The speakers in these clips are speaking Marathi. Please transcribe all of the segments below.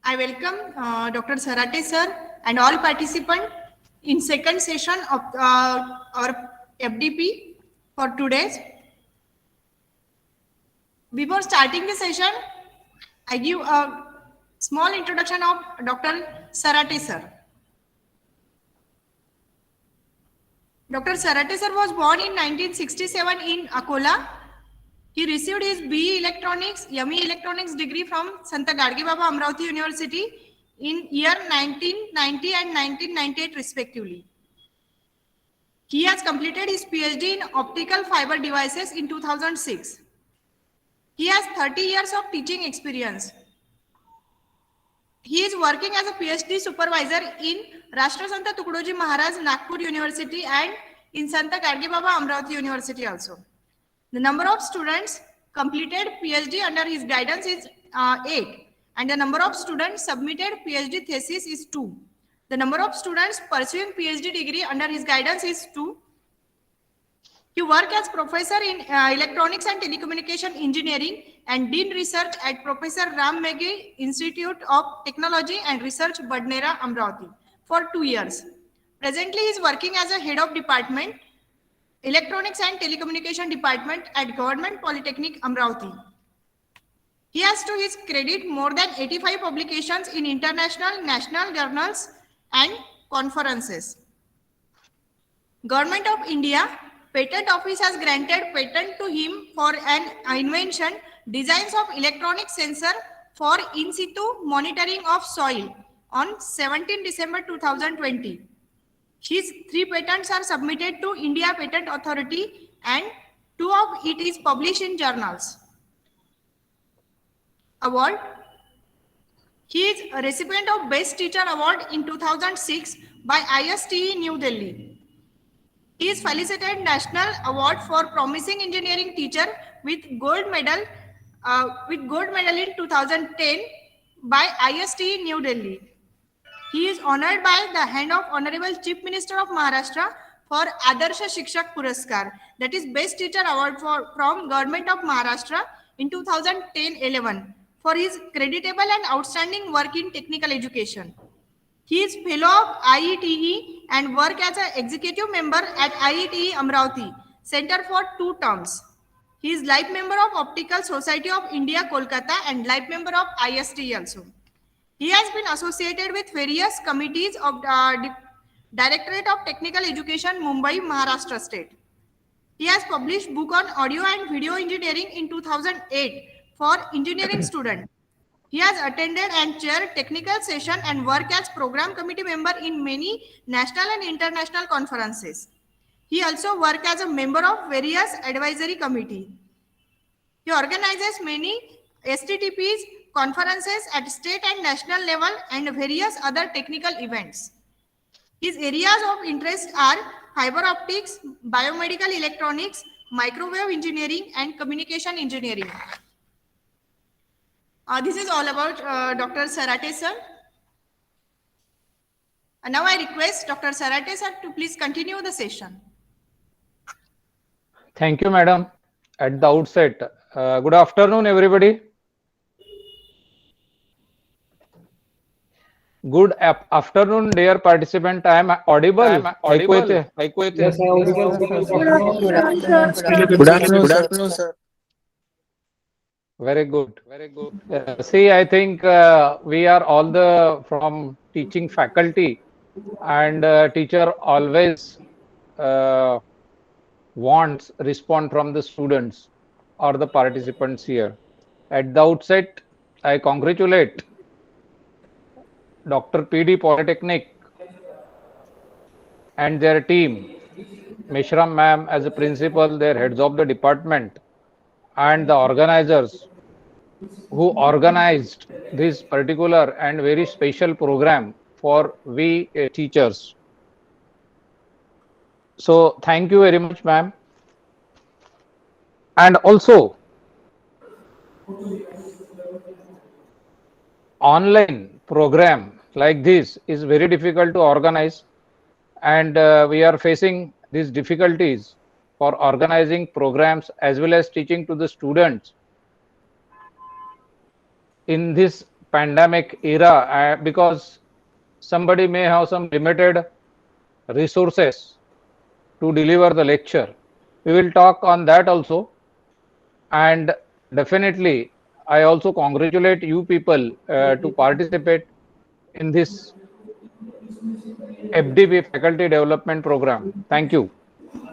I welcome Dr. Sarate sir and all participants in second session of our FDP for today's. Before starting the session, I give a small introduction of Dr. Sarate sir. Dr. Sarate sir was born in 1967 in Akola. He received his BE Electronics, ME Electronics degree from Sant Gadge Baba Amravati University in year 1990 and 1998 respectively. He has completed his PhD in optical fiber devices in 2006. He has 30 years of teaching experience. He is working as a PhD supervisor in Rashtrasanta Tukadoji Maharaj Nagpur University and in Sant Gadge Baba Amravati University also. The number of students completed PhD under his guidance is 8 and the number of students submitted PhD thesis is 2. The number of students pursuing PhD degree under his guidance is 2. He worked as professor in electronics and telecommunication engineering and dean research at Professor Ram Meghe Institute of Technology and Research, Badnera, Amravati for 2 years. Presently, he is working as a head of department, Electronics and Telecommunication Department at Government Polytechnic, Amravati. He has to his credit more than 85 publications in international, national journals and conferences. Government of India Patent Office has granted patent to him for an invention, designs of electronic sensor for in situ monitoring of soil on 17 December 2020. His 3 patents are submitted to India Patent Authority and 2 of it is published in journals. Award. He is a recipient of Best Teacher Award in 2006 by ISTE New Delhi. He is felicitated National Award for Promising Engineering Teacher with gold medal in 2010 by ISTE New Delhi. He is honored by the hand of Honorable Chief Minister of Maharashtra for Adarsha Shikshak Puraskar, that is Best Teacher Award from Government of Maharashtra in 2010-11 for his creditable and outstanding work in technical education. He is fellow of IETE and work as an executive member at IETE Amravati Center for 2 terms. He is life member of Optical Society of India, Kolkata and life member of ISTE also. He has been associated with various committees of Directorate of Technical Education, Mumbai, Maharashtra State. He has published book on audio and video engineering in 2008 for engineering students. He has attended and chaired technical session and worked as program committee member in many national and international conferences. He also worked as a member of various advisory committee. He organizes many STTPs, conferences at state and national level and various other technical events. His areas of interest are fiber optics, biomedical electronics, microwave engineering and communication engineering. This is all about Dr. Sarate sir. And now I request Dr. Sarate sir to please continue the session. Thank you, madam. At the outset, good afternoon, everybody. Good afternoon, dear participant. I am audible. Yes, audible. Good afternoon, sir. Very good. See, I think we are all from teaching faculty, and teacher always wants response from the students or the participants here. At the outset, I congratulate Dr. PD Polytechnic and their team, Mishram ma'am as a principal, their heads of the department, and the organizers who organized this particular and very special program for we teachers. So thank you very much, ma'am. And also, online program like this is very difficult to organize, and we are facing these difficulties for organizing programs as well as teaching to the students in this pandemic era, because somebody may have some limited resources to deliver the lecture. We will talk on that also. And definitely, I also congratulate you people to participate in this FDP Faculty Development Program. Thank you.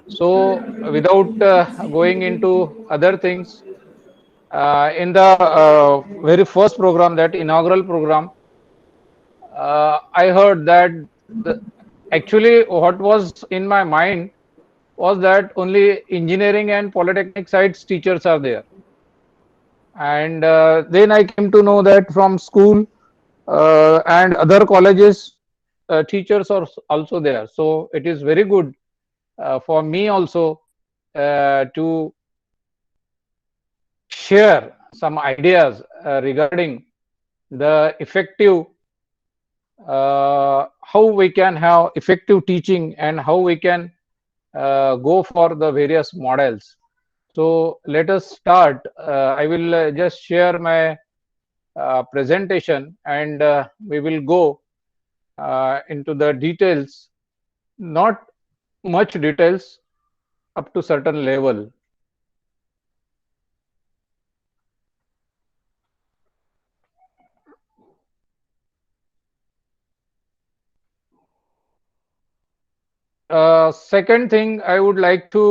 So, without going into other things, in the very first program, that inaugural program, I heard that actually what was in my mind was that only engineering and polytechnic sides teachers are there. And then I came to know that from school and other colleges, teachers are also there. So it is very good for me also to share some ideas regarding the effective, how we can have effective teaching and how we can go for the various models. So let us start. I will just share my presentation, and we will go into the details, not much details, up to certain level. Second thing, I would like to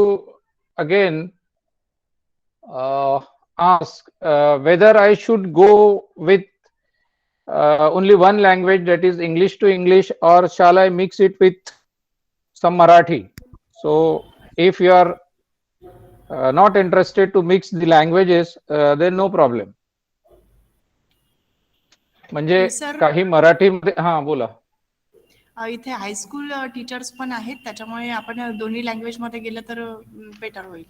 again ask whether I should go with only one language, that is English to English, or shall I mix it with some Marathi? So if you are not interested to mix the languages, then no problem. म्हणजे सर काही मराठीमध्ये, हा बोला. इथे हायस्कूल टीचर्स पण आहेत, त्याच्यामुळे आपण दोन्ही लँग्वेज मध्ये गेलं तर बेटर होईल.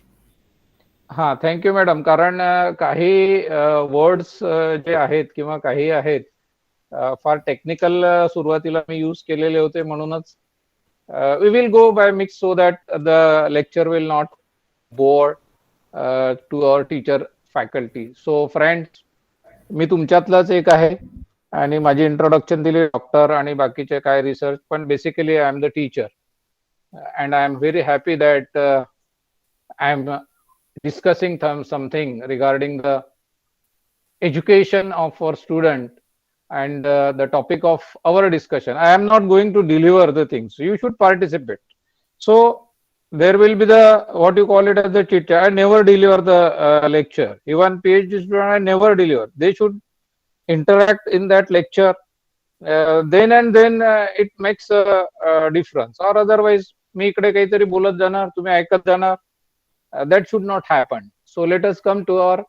हा, थँक्यू मॅडम. कारण काही वर्ड्स जे आहेत किंवा काही आहेत फार टेक्निकल सुरुवातीला मी यूज केलेले होते, म्हणूनच we will go by mix so that the lecture will not bore to our teacher faculty. So friends, मी तुमच्यातलाच एक आहे आणि माझी इंट्रोडक्शन दिली डॉक्टर आणि बाकीचे काय रिसर्च, पण basically I am the teacher and I am very happy that I am discussing something regarding the education of our student and the topic of our discussion. I am not going to deliver the things. You should participate. So there will be the, what you call it as the chit chat. I never deliver the lecture. Even PhD student, I never deliver. They should interact in that lecture. Then and then it makes a difference. Or otherwise, मी इकडे काहीतरी बोलत जाणार, तुम्ही ऐकत जाणार. That should not happen. So let us come to our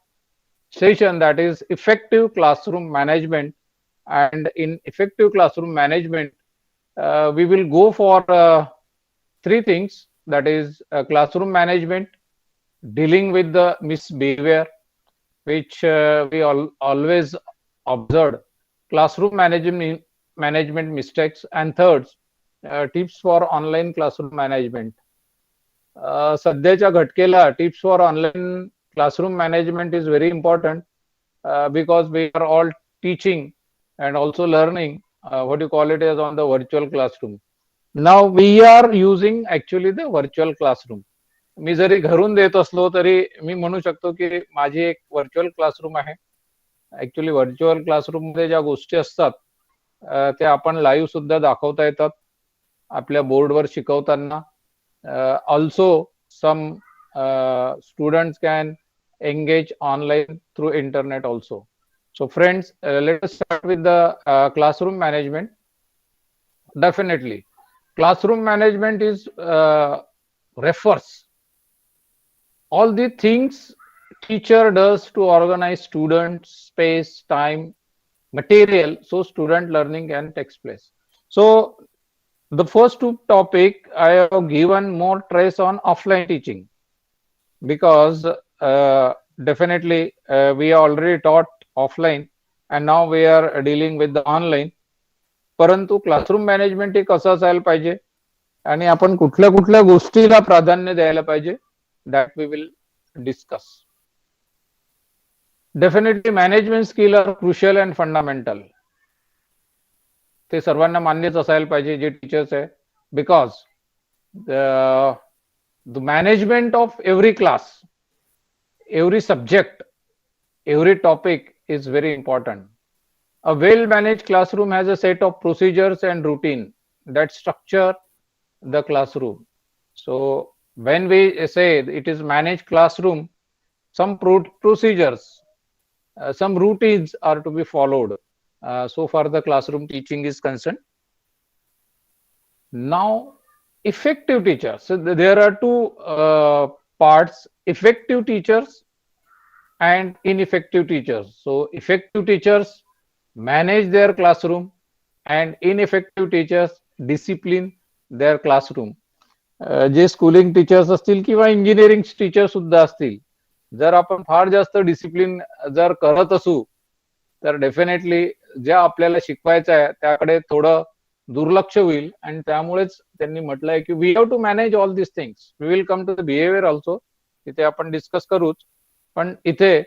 session, that is effective classroom management. And in effective classroom management, we will go for three things, that is classroom management, dealing with the misbehavior, which we always observed, classroom management mistakes, and third, tips for online classroom management. सध्याच्या घटकेला tips for online classroom management is very important because we are all teaching and also learning what you call it as on the virtual classroom. Now we are using actually the virtual classroom. मी जरी घरून देत असलो तरी मी म्हणू शकतो की माझी एक व्हर्च्युअल क्लासरूम आहे. ऍक्च्युली व्हर्च्युअल क्लासरूम मध्ये ज्या गोष्टी असतात त्या आपण लाईव्ह सुद्धा दाखवता येतात आपल्या बोर्डवर शिकवताना. Also some students can engage online through internet also. So friends, let us start with the classroom management. Definitely classroom management is refers all the things teacher does to organize students, space, time, material, so student learning can take place. So the first two topic I have given more stress on offline teaching, because definitely we already taught offline and now we are dealing with the online. परंतु क्लासरूम मॅनेजमेंट हे कसं असायला पाहिजे आणि आपण कुठल्या कुठल्या गोष्टीला प्राधान्य द्यायला पाहिजे, that we will discuss. Definitely management skill are crucial and fundamental. ते सर्वांना मान्यच असायला पाहिजे जे टीचर्स आहे, because the management of every class, every subject, every topic is very important. A well managed classroom has a set of procedures and routine that structure the classroom. So when we say it is managed classroom, some procedures, some routines are to be followed. So far the classroom teaching is concerned. Now effective teachers. So there are two parts: effective teachers and ineffective teachers. So effective teachers manage their classroom and ineffective teachers discipline their classroom. जे स्कूलिंग टीचर्स असतील किंवा इंजिनिअरिंग टीचर सुद्धा असतील, जर आपण फार जास्त डिसिप्लिन जर करत असू तर डेफिनेटली जे आपल्याला शिकवायचं आहे त्याकडे थोडं दुर्लक्ष होईल. आणि त्यामुळेच त्यांनी म्हटलंय की we have to manage all this things. We will come to the behaviour also, तिथे आपण डिस्कस करूच. पण इथे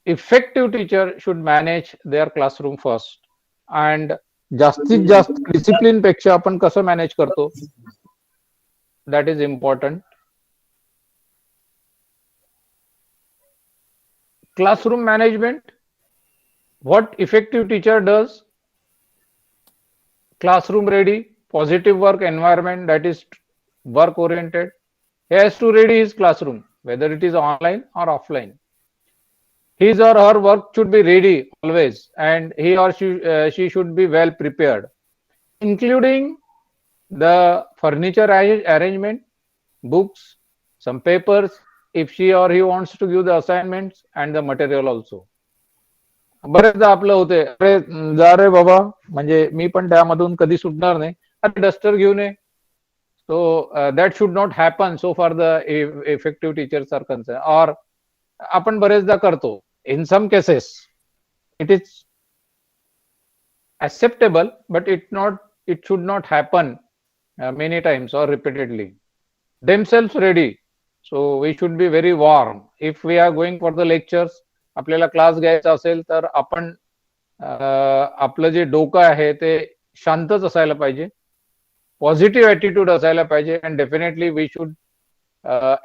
effective teacher should manage their classroom first. And जास्तीत जास्त डिसिप्लिन पेक्षा आपण कसं मॅनेज करतो, that is important. Classroom management, what effective teacher does: classroom ready, positive work environment, that is work oriented. He has to ready his classroom whether it is online or offline. His or her work should be ready always, and he or she should be well prepared, including the furniture arrangement, books, some papers if she or he wants to give the assignments, and the material also. बरेचदा आपलं होते, अरे जा रे बाबा, म्हणजे मी पण त्यामधून कधी सुटणार नाही, अरे डस्टर घेऊन ये. So that should not happen so for the effective teachers are concern. Or आपण बरेचदा करतो, in some cases it is acceptable, but it should not happen many times or repeatedly. Themselves ready, so we should be very warm. If we are going for the lectures, आपल्याला क्लास घ्यायचा असेल तर आपण आपलं जे डोकं आहे ते शांतच असायला पाहिजे, पॉझिटिव्ह ॲटिट्यूड असायला पाहिजे. And definitely we should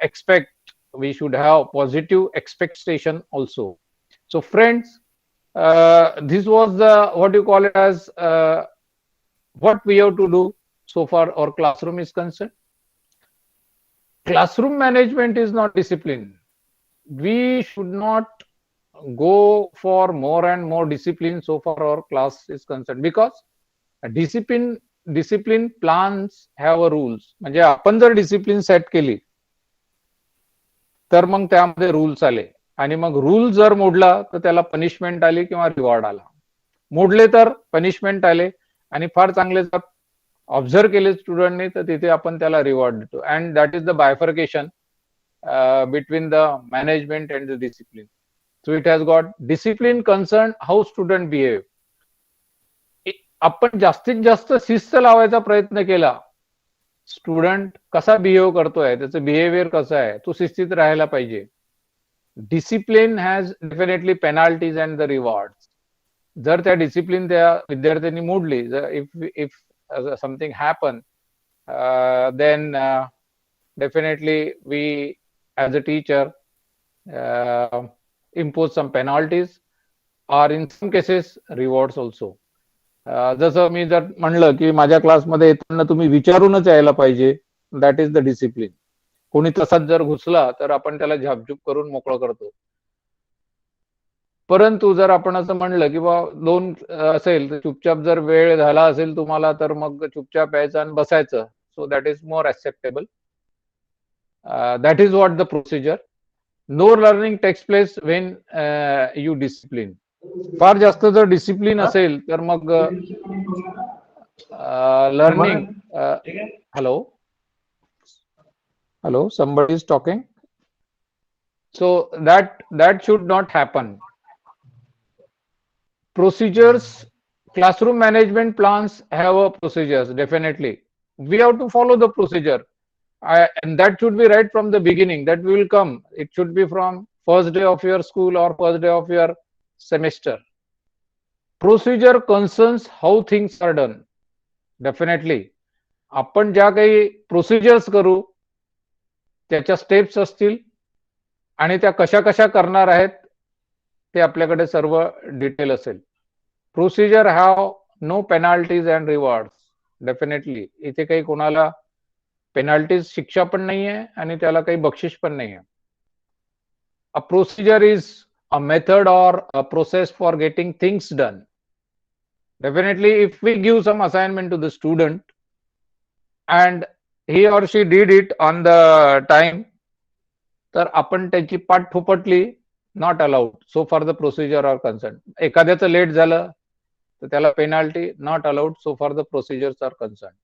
expect, we should have positive expectation also. So friends, this was the what you call it as what we have to do so far our classroom is concerned. Classroom management is not discipline. We should not go for more and more discipline so far our class is concerned, because discipline plans have a rules. म्हणजे आपण जर डिसिप्लिन सेट केली तर मग त्यामध्ये रूल्स आले, आणि मग रूल जर मोडला तर त्याला पनिशमेंट आली किंवा रिवॉर्ड आला. मोडले तर पनिशमेंट आले, आणि फार चांगले जर ऑब्झर्व केले स्टुडंटने तर तिथे आपण त्याला रिवॉर्ड देतो. And that is the bifurcation between the management and the discipline. So it has got discipline concerned how student behave. आपण जास्तीत जास्त शिस्त लावायचा प्रयत्न केला, स्टुडंट कसा बिहेव करतोय, त्याचं बिहेवियर कसं आहे, तो शिस्तीत राहायला पाहिजे. Discipline has definitely penalties and the rewards. जर त्या डिसिप्लिन त्या विद्यार्थ्यांनी मोडली, if something happen, then definitely we as a teacher impose some penalties, or in some cases rewards also. जसं मी जर म्हणलं की माझ्या क्लासमध्ये येताना तुम्ही विचारूनच यायला पाहिजे, दॅट इज द डिसिप्लिन. कोणी तसाच जर घुसला तर आपण त्याला झापझूप करून मोकळं करतो. परंतु जर आपण असं म्हणलं की बा दोन असेल तर चुपचाप जर वेळ झाला असेल तुम्हाला तर मग चुपचाप यायचं आणि बसायचं, so that is more acceptable. That is what the procedure. No learning takes place when you discipline. फार जास्त जर डिसिप्लिन असेल तर मग learning. Hello, somebody is talking. So that should not happen. Procedures, classroom management plans have a procedures. Definitely we have to follow the procedure. And that should be right from the beginning, that we will come. It should be from first day of your school or first day of your semester. Procedure concerns how things are done. Definitely. आपण ज्या काही प्रोसिजर्स करू त्याच्या स्टेप्स असतील आणि त्या कशा कशा करणार आहेत ते आपल्याकडे सर्व डिटेल असेल. Procedure have no penalties and rewards. Definitely इथे काही कोणाला पेनाल्टीज शिक्षा पण नाहीये आणि त्याला काही बक्षीस पण नाहीये. A procedure is a method or a process for getting things done. Definitely, if we give some assignment to the student and he or she did it on the time, तर आपण त्याची पाठ थोपटली, not allowed. So far the procedure are concerned. एखाद्याचं लेट झालं तर त्याला penalty, not allowed. So far the procedures are concerned.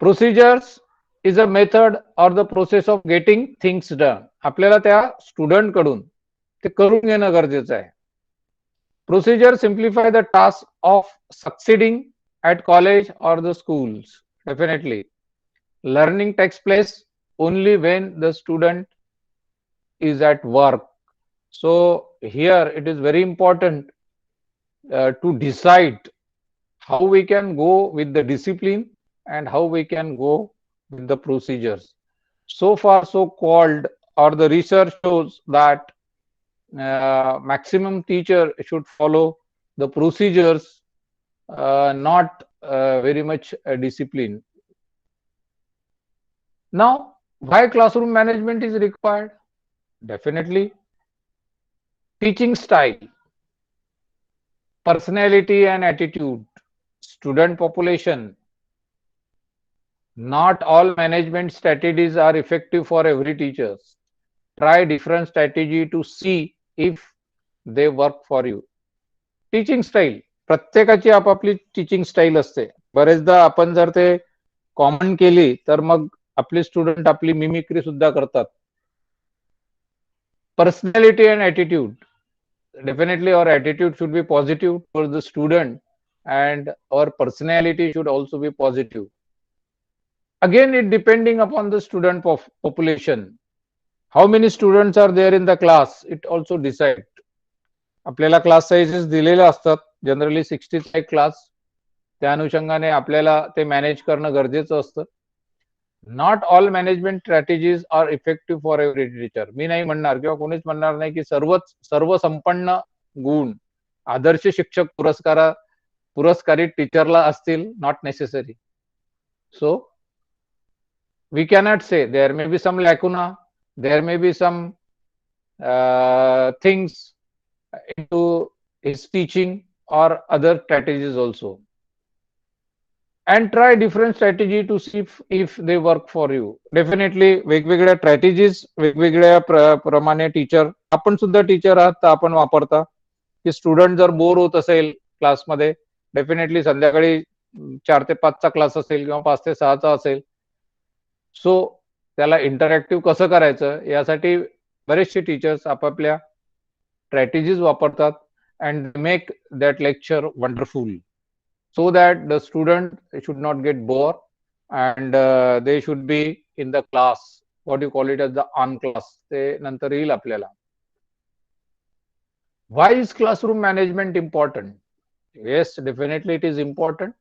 Procedures is a method or the process of getting things done. आपल्याला त्या स्टुडंट कडून ते करून घेणं गरजेचं आहे. Procedure simplify the task of succeeding at college or the schools. Definitely. Learning takes place only when the student is at work. So here it is very important to decide how we can go with the discipline and how we can go with the procedures. So far so called, or the research shows that maximum teacher should follow the procedures, not very much discipline. Now, why classroom management is required? Definitely, teaching style, personality and attitude, student population. Not all management strategies are effective for every teacher. Try different strategy to see if they work for you. Teaching style, प्रत्येकाची आपापली टीचिंग स्टाईल असते. बरेचदा आपण जर ते कॉमन केली तर मग आपले स्टुडंट आपली मिमिक्री सुद्धा करतात. Personality and attitude. Definitely our attitude should be positive towards the student and our personality should also be positive. Again, it depending upon the student population. How many students are there in the class? It also decide. आपल्याला क्लास साइजेस दिलेले असतात, जनरली 60चा एक क्लास. त्या अनुषंगाने आपल्याला ते मॅनेज करणं गरजेचं असतं. Not all management strategies are effective for every teacher. मी नाही म्हणणार किंवा कोणीच म्हणणार नाही की सर्व संपन्न गुण आदर्श शिक्षक पुरस्कारित टीचरला असतील. Not necessary. So we cannot say. There may be some lacuna, there may be some things into his teaching or other strategies also. And try different strategy to see if they work for you. Definitely वेगवेगळ्या strategies वेगवेगळ्या प्रमाणे टीचर, आपण सुद्धा टीचर आहात तर आपण वापरता की स्टुडंट जर बोर होत असेल क्लासमध्ये, डेफिनेटली संध्याकाळी 4 ते 5चा क्लास असेल किंवा 5 ते 6चा असेल, सो त्याला इंटरॅक्टिव्ह कसं करायचं यासाठी बरेचसे टीचर्स आपापल्या स्ट्रॅटेजीज वापरतात and make that lecture wonderful so that the student should not get bored and they should be in the class, what you call it as the on class. ते नंतर येईल आपल्याला. Why is classroom management important? Yes, definitely it is important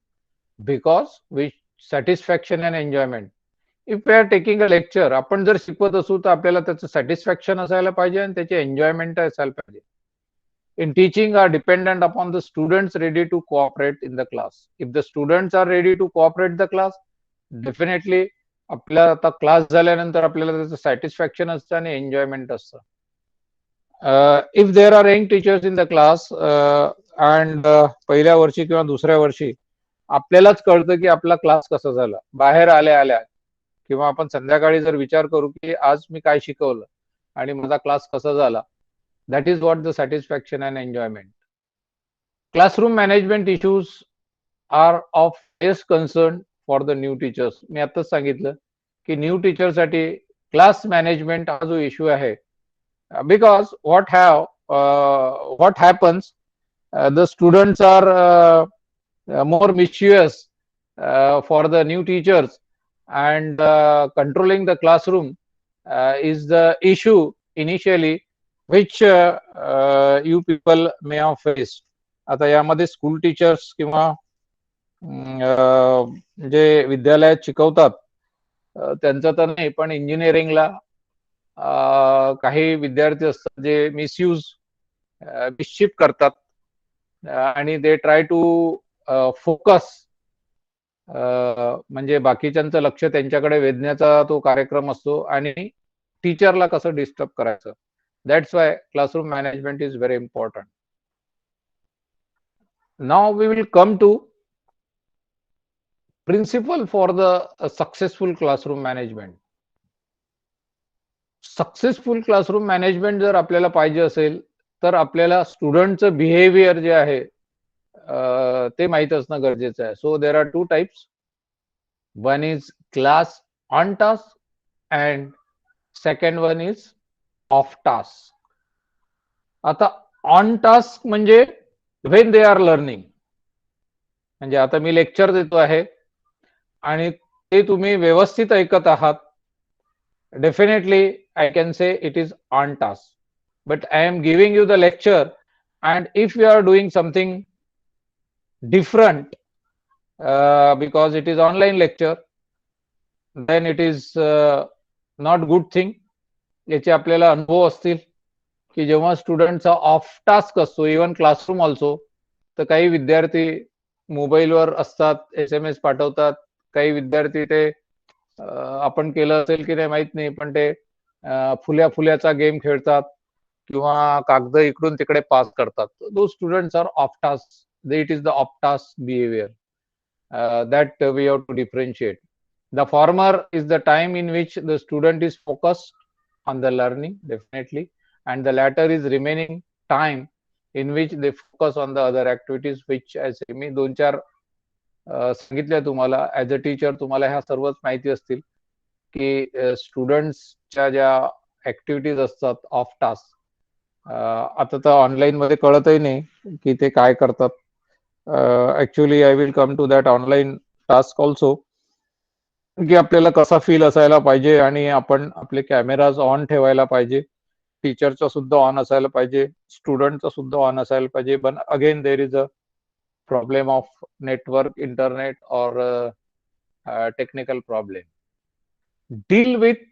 because with satisfaction and enjoyment. If we are taking a lecture, आपण जर शिकवत असू तर आपल्याला त्याचं सॅटिस्फॅक्शन असायला पाहिजे आणि त्याची एन्जॉयमेंट असायला पाहिजे. In teaching are dependent upon the students ready to cooperate in the class. If the students are ready to cooperate the class, definitely आपल्याला आता क्लास झाल्यानंतर आपल्याला त्याचं सॅटिस्फॅक्शन असतं आणि एन्जॉयमेंट असतं. If there are young teachers in the class and पहिल्या वर्षी किंवा दुसऱ्या वर्षी आपल्यालाच कळतं की आपला क्लास कसा झाला. बाहेर आल्या किंवा आपण संध्याकाळी जर विचार करू की आज मी काय शिकवलं आणि माझा क्लास कसा झाला, that is what the satisfaction and enjoyment. Classroom management issues are of highest concern for the new teachers. मी आताच सांगितलं की न्यू टीचर साठी क्लास मॅनेजमेंट हा जो इश्यू आहे, because what happens, the students are more mischievous for the new teachers and controlling the classroom is the issue initially, which you people may have faced. आता यामध्ये स्कूल टीचर्स किंवा जे विद्यालयात शिकवतात त्यांचं तर नाही, पण इंजिनिअरिंगला काही विद्यार्थी असतात जे मिसयूज मिसशिप करतात आणि दे ट्राय टू फोकस, म्हणजे बाकीच्यांचं लक्ष त्यांच्याकडे वेधण्याचा तो कार्यक्रम असतो आणि टीचरला कसं डिस्टर्ब करायचं. That's why classroom management is very important. Now we will come to principle for the successful classroom management. Successful classroom management जर आपल्याला पाहिजे असेल तर आपल्याला स्टुडंटचं बिहेवियर जे आहे ते माहीत असणं गरजेचं आहे. So there R two types. One is class on task and second one is of task. आता ऑन टास्क म्हणजे व्हेन दे आर लर्निंग, म्हणजे आता मी लेक्चर देतो आहे आणि ते तुम्ही व्यवस्थित ऐकत आहात, definitely I can say it is on task. But I am giving you the lecture, and if you are doing something different because it is online lecture, then it is not good thing. याचे आपल्याला अनुभव असतील की जेव्हा स्टुडंटचा ऑफ टास्क असतो, इव्हन क्लासरूम ऑल्सो, तर काही विद्यार्थी मोबाईलवर असतात, SMS पाठवतात, काही विद्यार्थी ते आपण केलं असेल की नाही माहित नाही, पण ते फुल्याचा गेम खेळतात किंवा कागद इकडून तिकडे पास करतात. Though students are off task. It is the off task behaviour that we have to differentiate. The former is the time in which the student is focused on the learning, definitely, and the latter is remaining time in which they focus on the other activities, which as मी 2-4 सांगितलं तुम्हाला. ऍज अ टीचर तुम्हाला ह्या सर्वच माहिती असतील की स्टुडंट्सच्या ज्या ऍक्टिव्हिटीज असतात ऑफ टास्क, आता तर ऑनलाईन मध्ये कळतही नाही की ते काय करतात. Actually I will come to that online task also, की आपल्याला कसा फील असायला पाहिजे आणि आपण आपले कॅमेराज ऑन ठेवायला पाहिजे, टीचरचा सुद्धा ऑन असायला पाहिजे, स्टुडंटचा सुद्धा ऑन असायला पाहिजे. पण again there is a problem of network, internet, or technical problem. Deal with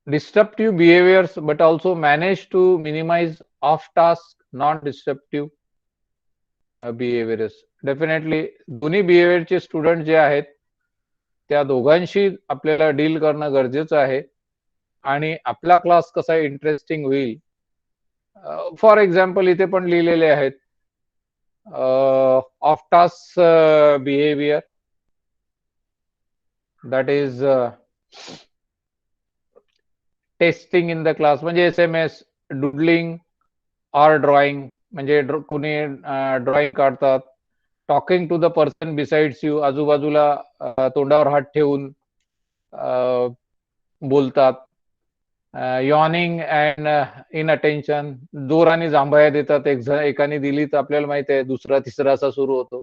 disruptive behaviors, but also manage to minimize off-task, non-disruptive behaviors. Definitely, दोन्ही बिहेवियरचे स्टुडंट जे आहेत त्या दोघांशी आपल्याला डील करणं गरजेचं आहे आणि आपला क्लास कसा इंटरेस्टिंग होईल. फॉर एक्झाम्पल इथे पण लिहिलेले आहेत off task behavior, that is testing in the class, म्हणजे SMS, डुडलिंग ऑर ड्रॉइंग, म्हणजे कुणी ड्रॉइंग काढतात, talking to the person besides you, आजूबाजूला तोंडावर हात ठेवून बोलतात, यॉर्निंग अँड इन अटेन्शन, जोराने जांभया देतात, एकाने दिली तर आपल्याला माहित आहे दुसरा तिसरा असा सुरू होतो,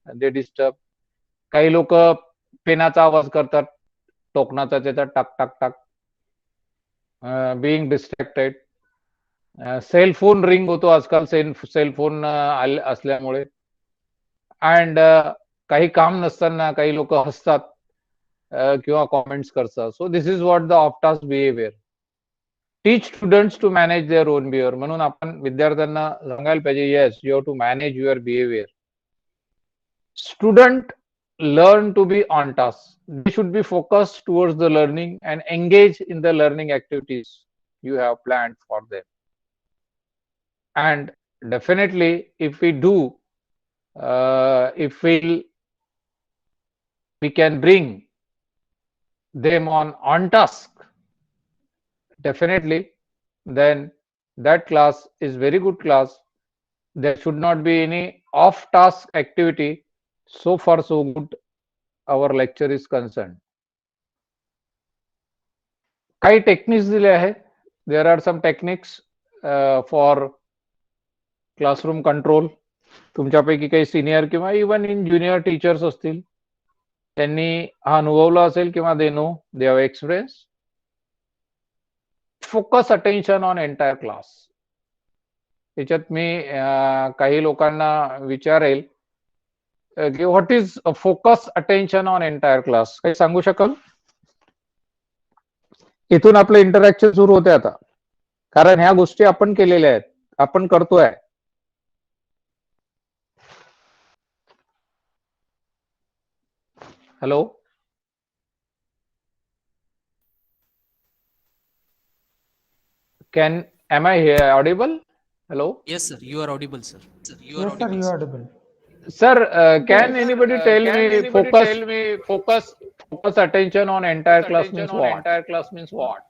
दे डिस्टर्ब. काही लोक पेनाचा आवाज करतात, टोकनाचा, त्याचा टाक टाक टाक, बिईंग डिस्ट्रॅक्टेड. सेलफोन रिंग होतो आजकाल, सेलफोन असल्यामुळे. अँड काही काम नसताना काही लोक हसतात किंवा कॉमेंट्स करतात. So this is what the off task behaviour. Teach students to manage their own behaviour. म्हणून आपण विद्यार्थ्यांना सांगायला पाहिजे, yes you have to manage your behaviour. Student learn to be on task. They should be focused towards the learning and engage in the learning activities you have planned for them. And definitely, if we do, if we can bring them on task, definitely, then that class is very good class. There should not be any off task activity. So far so good our lecture is concerned. काही टेक्निक्स दिले आहेत. There are some techniques for classroom control. तुमच्यापैकी काही सिनियर किंवा इवन इन ज्युनियर टीचर्स असतील, त्यांनी हा अनुभवला असेल किंवा they know, they have experience. Focus attention on entire class. त्याच्यात मी काही लोकांना विचारेल की what is focus attention on entire class, काही सांगू शकाल? इथून आपलं इंटरॅक्शन सुरू होते आता, कारण ह्या गोष्टी आपण केलेल्या आहेत, आपण करतोय. Hello, am I here audible? Hello? Yes, sir. You are audible, sir. Sir, you are Yes, sir, audible. you sir. are audible. Sir, can anybody tell Can me anybody focus tell me focus attention on entire class attention means on what? entire class means what?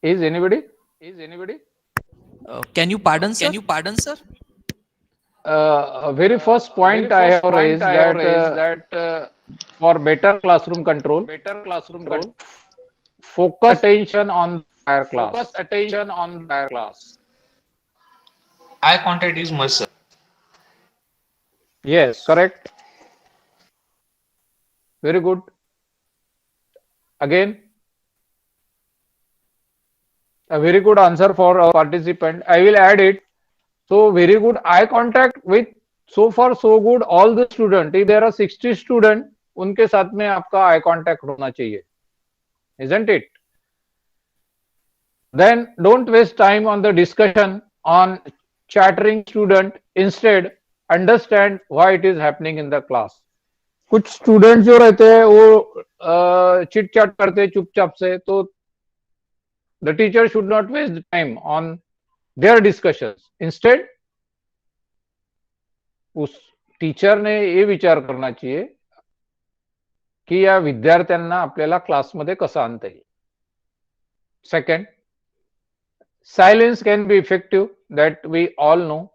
Is anybody? Is anybody? Can you pardon, sir? Can you pardon, sir? Very first point I have raised that for better classroom control, better classroom control, focus attention on entire class. focus attention on entire class. Eye contact is must, sir. Yes, correct. Very good. Again, a very good answer for a participant. I will add it. So very good eye contact with so far so good all the student. If there are 60 student, उनके साथ में आपका eye contact होना चाहिए, isn't it? Then don't waste time on the discussion on chattering student. Instead, understand why it is happening in the class. कुछ स्टूडेंट जो रहते हैं वो चिट चैट करते हैं चुपचाप से, तो the teacher should not waste time on their discussions. Instead, उस टीचर ने ये विचार करना चाहिए की या विद्यार्थ्यांना आपल्याला क्लासमध्ये कसं आणता येईल. Second, silence can be effective, that we all know.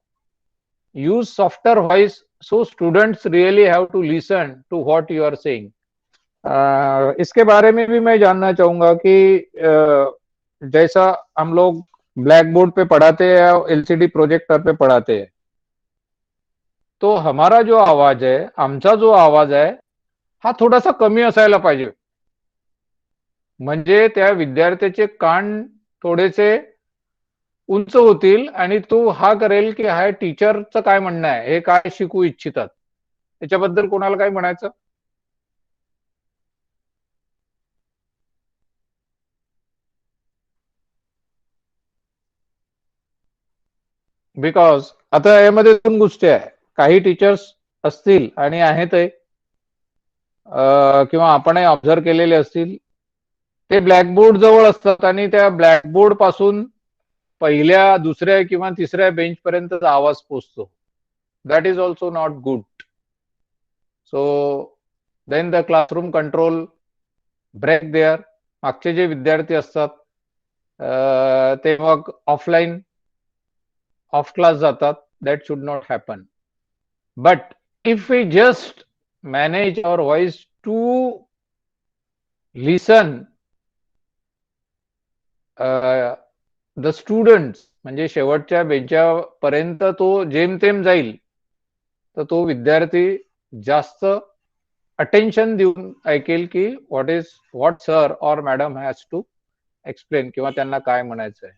Use softer voice so students really have to listen to what you are saying. इसके बारे में भी मैं जानना चाहूंगा कि जैसा हम लोग ब्लैक बोर्ड पे पढ़ाते हैं या एलसीडी प्रोजेक्टर पे पढ़ाते हैं, तो हमारा जो आवाज आहे, आमचा जो आवाज आहे, हा थोडासा कमी असायला पाहिजे, म्हणजे त्या विद्यार्थ्याचे कान थोडेसे उंच होतील आणि तो हा करेल की हा टीचरचं काय म्हणणं आहे, हे काय शिकू इच्छितात. त्याच्याबद्दल कोणाला काय म्हणायचं? बिकॉज आता यामध्ये दोन गोष्टी आहे. काही टीचर्स असतील आणि आहेत किंवा आपणही ऑब्झर्व केलेले असतील, ते ब्लॅकबोर्ड जवळ असतात आणि त्या ब्लॅकबोर्ड पासून पहिल्या, दुसऱ्या किंवा तिसऱ्या बेंच पर्यंतचा आवाज पोहोचतो. That is also not good. So then the classroom control break there. मागचे जे विद्यार्थी असतात ते मग ऑफलाईन, ऑफ क्लास जातात. That should not happen. But if we just manage our voice to listen the students, म्हणजे शेवटच्या बेंचापर्यंत तो जेमतेम जाईल, तर तो विद्यार्थी जास्त अटेन्शन देऊन ऐकेल की what sir or madam has to explain, किंवा त्यांना काय म्हणायचं आहे.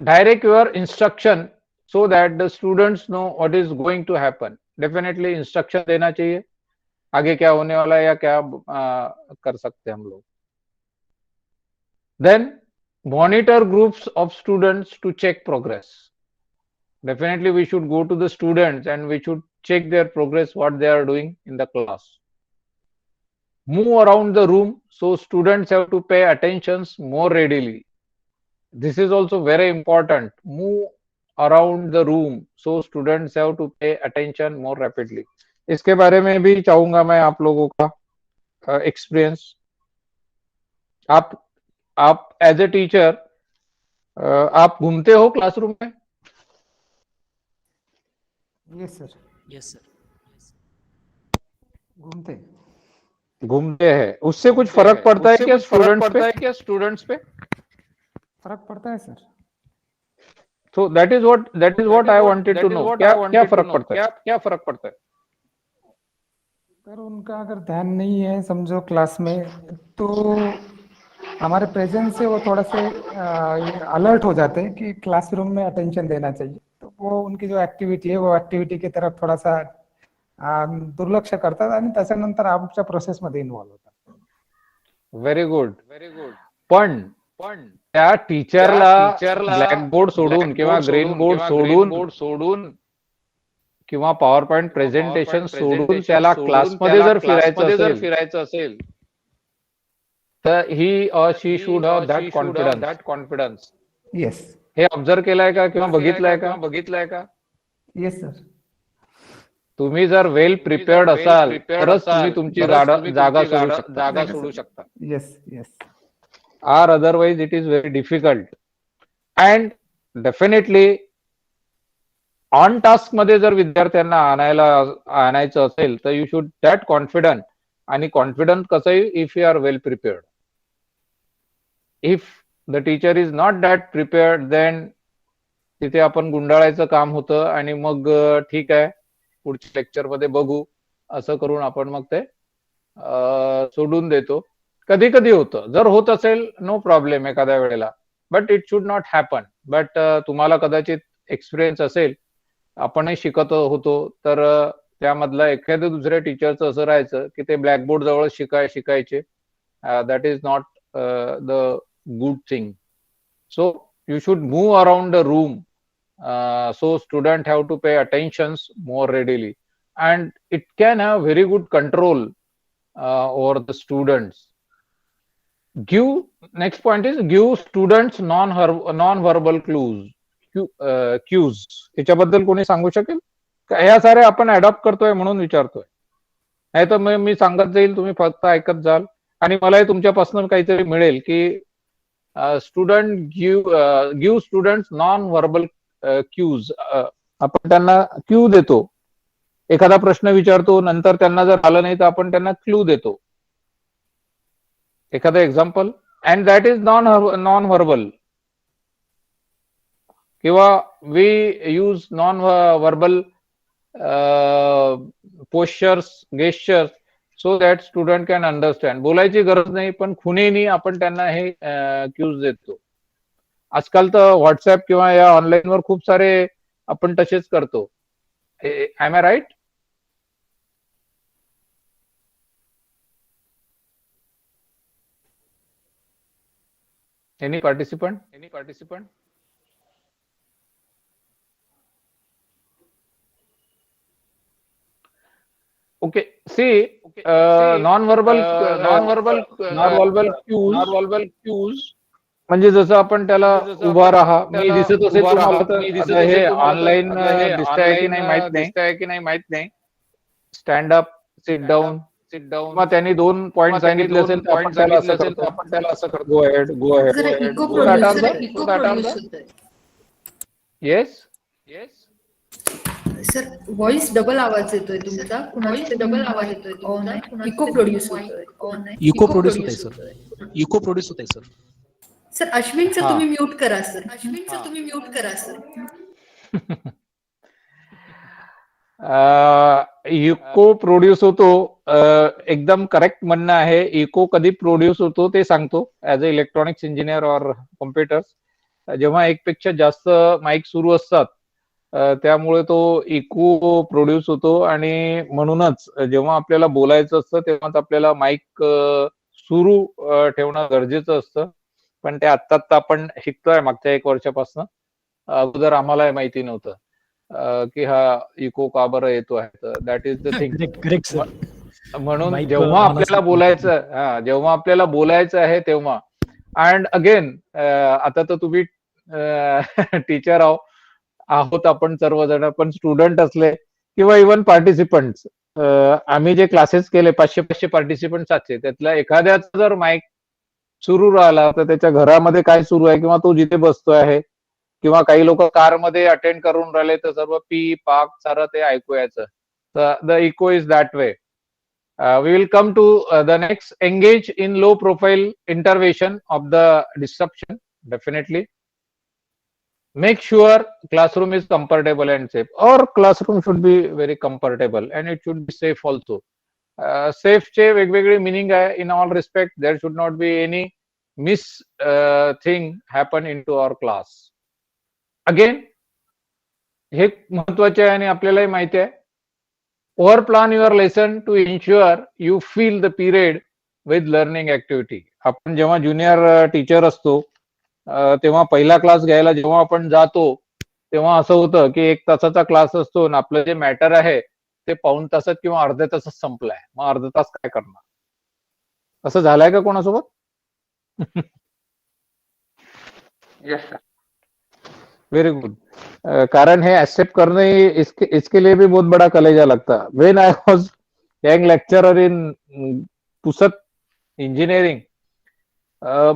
Direct your instruction so that the students know what is going to happen. Definitely instruction देना चाहिए, आगे क्या होने वाला है या क्या कर सकते हैं हम लोग. Then monitor groups of students to check progress. Definitely we should go to the students and we should check their progress, what they are doing in the class. Move around the room so students have to pay attention more readily. This is also very important. Move around the room so students have to pay attention more rapidly. इसके बारे में भी चाहूंगा मैं आप लोगों का एक्सपीरियंस. आप एज ए टीचर आप घूमते हो क्लासरूम में? Yes, sir. Yes, sir. घूमते हैं. उससे कुछ फर्क पड़ता है क्या स्टूडेंट्स पे? फर्क पड़ता है sir. So that is what I wanted to know. क्या फर्क पड़ता है? क्या फर्क पड़ता है? सर उनका अगर ध्यान नहीं है समझो क्लास में, तो हमारे प्रेजेंस से वो थोड़ा से अलर्ट हो जाते हैं कि क्लासरूम में अटेंशन देना चाहिए, तो वो उनकी जो ऍक्टिव्हिटी आहे वो ऍक्टिव्हिटी की तरफ थोडासा दुर्लक्ष करतात आणि त्याच्यानंतर आमच्या प्रोसेसमध्ये इन्व्हॉल्व होतात. Very good. पण त्या टीचरला ब्लॅकबोर्ड सोडून किंवा ग्रीन बोर्ड सोडून किंवा पॉवर पॉइंट प्रेझेंटेशन सोडून त्याला क्लासमध्ये जर फिरायचं असेल तर ही she should have that confidence. Yes हे ऑब्झर्व केलाय का किंवा बघितलंय का? Yes sir. तुम्ही जर वेल प्रिपेअर्ड असाल तरच तुम्ही तुमची जागा सोडू शकता. Yes yes. Or otherwise it is very difficult. And definitely on task मध्ये जर विद्यार्थ्यांना आणायचं असेल तर यू शुड दॅट कॉन्फिडंट. आणि कॉन्फिडंट कसंही if you are well prepared. If the teacher is not that prepared then तिथे आपण गुंडाळायचं काम होतं आणि मग ठीक आहे पुढच्या लेक्चर मध्ये बघू असं करून आपण मग ते सोडून देतो. कधी कधी होतं, जर होत असेल नो प्रॉब्लेम एखाद्या वेळेला, but it should not happen. But तुम्हाला कदाचित एक्सपिरियन्स असेल, आपणही शिकत होतो तर त्यामधला एखाद्या दुसऱ्या टीचरचं असं राहायचं की ते ब्लॅकबोर्ड जवळ शिकायचे. That is not the good thing. So you should move around the room so student have to pay attentions more readily, and it can have very good control over the students. Next point is give students non-verbal cues. याच्याबद्दल कोणी सांगू शकेल का? ह्या सारे आपण अडॉप्ट करतोय म्हणून विचारतोय, नाही तर मी सांगत जाईल तुम्ही फक्त ऐकत जाल आणि मलाही तुमच्यापासून काहीतरी मिळेल की student give students non verbal cues. आपण त्यांना क्यू देतो, एखादा प्रश्न विचारतो, नंतर त्यांना जर आलं नाही तर आपण त्यांना क्लू देतो, एखादं example, and that is non verbal. किंवा we use non verbal postures, gestures, so that student can understand. बोलायची गरज नाही पण खुणेनी आपण त्यांना हे क्यूज देतो. आजकाल तर व्हॉट्सअप किंवा या ऑनलाईनवर खूप सारे आपण तसेच करतो. Am I right? Any participant? Okay, see, non-verbal cues म्हणजे जसं आपण त्याला उभा राहा, मी दिसत असेल तुम्हाला तर हे ऑनलाईन दिसतंय की नाही माहित नाही. स्टँड अप, सिट डाऊन, किंवा त्यांनी 2 पॉइंट सांगितले असेल तर आपण त्याला असं करतो. Go ahead. Yes sir voice double आवाज येतोय तुमचा. कुणाचा डबल आवाज येतोय तुमचा? इको प्रोड्यूस होतोय. इको प्रोड्यूस होत आहे सर. सर अश्विनचं तुम्ही म्यूट करा सर. इको प्रोड्यूस होतो, एकदम करेक्ट म्हणणं आहे. इको कधी प्रोड्यूस होतो ते सांगतो. ऍज अ इलेक्ट्रॉनिक्स इंजिनियर और कॉम्प्युटर्स, जेव्हा एकपेक्षा जास्त माईक सुरू असतात त्यामुळे तो इको प्रोड्यूस होतो. आणि म्हणूनच जेव्हा आपल्याला बोलायचं असतं तेव्हाच आपल्याला माईक सुरू ठेवणं गरजेचं असतं. पण ते आत्ता आपण शिकतोय मागच्या 1 वर्षापासून. अगोदर आम्हाला माहिती नव्हतं की हा इको का बरं येतो आहे. तर दॅट इज द थिंग. म्हणून जेव्हा आपल्याला बोलायचं आहे तेव्हा, अँड अगेन आता तर तुम्ही टीचर आहोत आपण सर्वजण, पण स्टुडंट असले किंवा इव्हन पार्टिसिपंट, आम्ही जे क्लासेस केले 500 पार्टिसिपंटचे, त्यातल्या एखाद्याचा जर माईक सुरू राहिला तर त्याच्या घरामध्ये काय सुरू आहे किंवा तो जिथे बसतो आहे, किंवा काही लोक कारमध्ये अटेंड करून राहिले तर सर्व पी पाक सारं ते ऐकू यायचं. The echo is that way. We will come to the next. Engage in low profile intervention of the disruption. Definitely make sure classroom is comfortable and safe, or classroom should be very comfortable and it should be safe also. Safe चे वेगवेगळे meaning आहे. In all respect, there should not be any miss thing happen into our class. Again, हे महत्वाचे आहे आणि आपल्यालाही माहिती आहे. Over plan your lesson to ensure you fill the period with learning activity. आपण जेव्हा ज्युनियर टीचर असतो तेव्हा पहिला क्लास घ्यायला जेव्हा आपण जातो तेव्हा असं होतं की 1 तासाचा क्लास असतो आणि आपलं जे मॅटर आहे ते पाऊण तासात किंवा अर्ध्या तासात संपलाय. मग अर्धा तास काय करणार? असं झालंय का कोणासोबत? Yes, sir. Very good. कारण हे एक्सेप्ट करना ही इसके लिए भी बहुत बड़ा कलेजा लगता. When I was young lecturer in पुसत इंजिनिअरिंग,